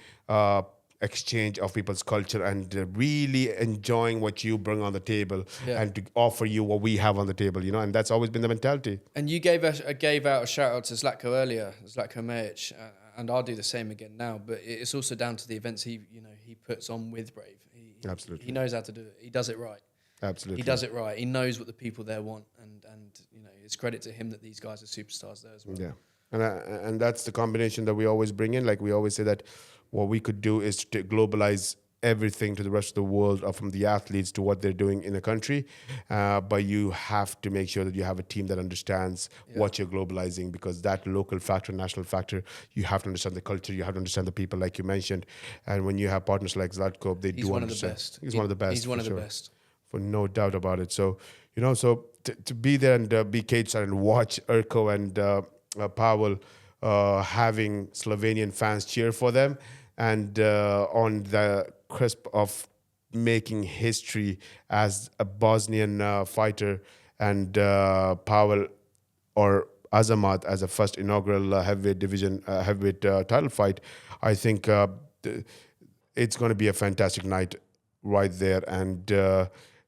exchange of people's culture, and really enjoying what you bring on the table, and to offer you what we have on the table, and that's always been the mentality. And you gave out a shout out to Zlatko earlier, Zlatko Mejic, and I'll do the same again now. But it's also down to the events he puts on with Brave. Absolutely, he knows how to do it. He does it right. Absolutely, he does it right. He knows what the people there want, and it's credit to him that these guys are superstars there as well. Yeah, and that's the combination that we always bring in. Like we always say that what we could do is to globalize everything to the rest of the world, from the athletes to what they're doing in the country. But you have to make sure that you have a team that understands what you're globalizing, because that local factor, national factor, you have to understand the culture, you have to understand the people, like you mentioned. And when you have partners like Zlatko, He's one of the best. He's one of the best. He's one of the best. For no doubt about it. So, to be there and be cage side and watch Urko and Pavel having Slovenian fans cheer for them, and on the cusp of making history as a Bosnian fighter, and Pavel or Azamat as a first inaugural heavyweight title fight, I think it's going to be a fantastic night right there. And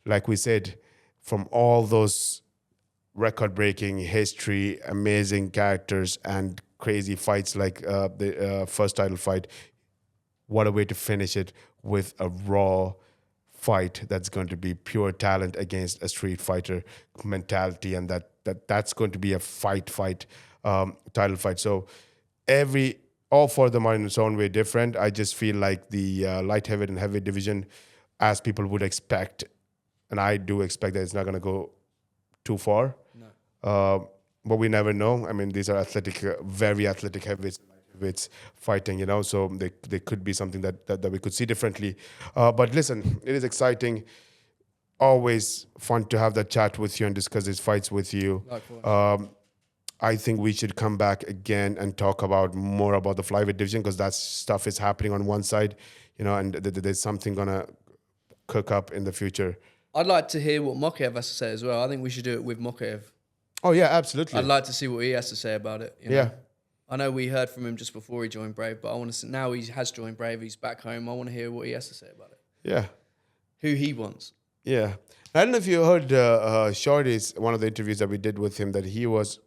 like we said, from all those record-breaking history, amazing characters, and crazy fights like the first title fight, what a way to finish it with a raw fight that's going to be pure talent against a street fighter mentality, and that's going to be a fight title fight. So all 4 of them are in its own way different. I just feel like the light heavyweight and heavyweight division, as people would expect, and I do expect that it's not going to go too far. No. But we never know. I mean, these are very athletic heavyweights fighting, so they could be something that we could see differently. But listen, it is exciting. Always fun to have that chat with you and discuss these fights with you. Likewise. I think we should come back again and talk more about the flyweight division, because that stuff is happening on one side, and there's something gonna cook up in the future. I'd like to hear what Mokaev has to say as well. I think we should do it with Mokaev. Oh yeah, absolutely. I'd like to see what he has to say about it. Yeah. I know we heard from him just before he joined Brave, but I want to see, now he has joined Brave, he's back home. I want to hear what he has to say about it. Yeah. Who he wants. Yeah. I don't know if you heard Shorty's, one of the interviews that we did with him, that he was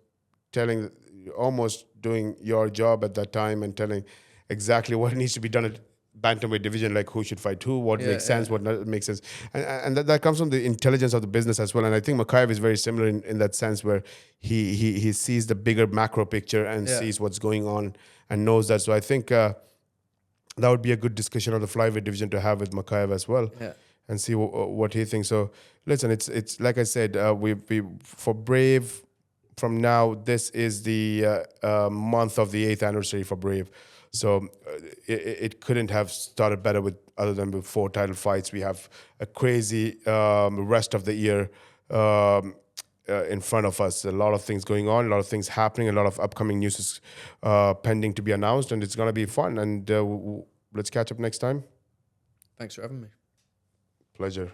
almost doing your job at that time, and telling exactly what needs to be done at bantamweight division, like who should fight who, what makes sense, what not makes sense, and that comes from the intelligence of the business as well. And I think Mokaev is very similar in that sense, where he sees the bigger macro picture and sees what's going on and knows that. So I think that would be a good discussion on the flyweight division to have with Mokaev as well, and see what he thinks. So listen, it's like I said, we for Brave, from now, this is the month of the 8th anniversary for Brave. So it couldn't have started better other than with 4 title fights. We have a crazy rest of the year in front of us. A lot of things going on, a lot of things happening, a lot of upcoming news is pending to be announced, and it's going to be fun. And let's catch up next time. Thanks for having me. Pleasure.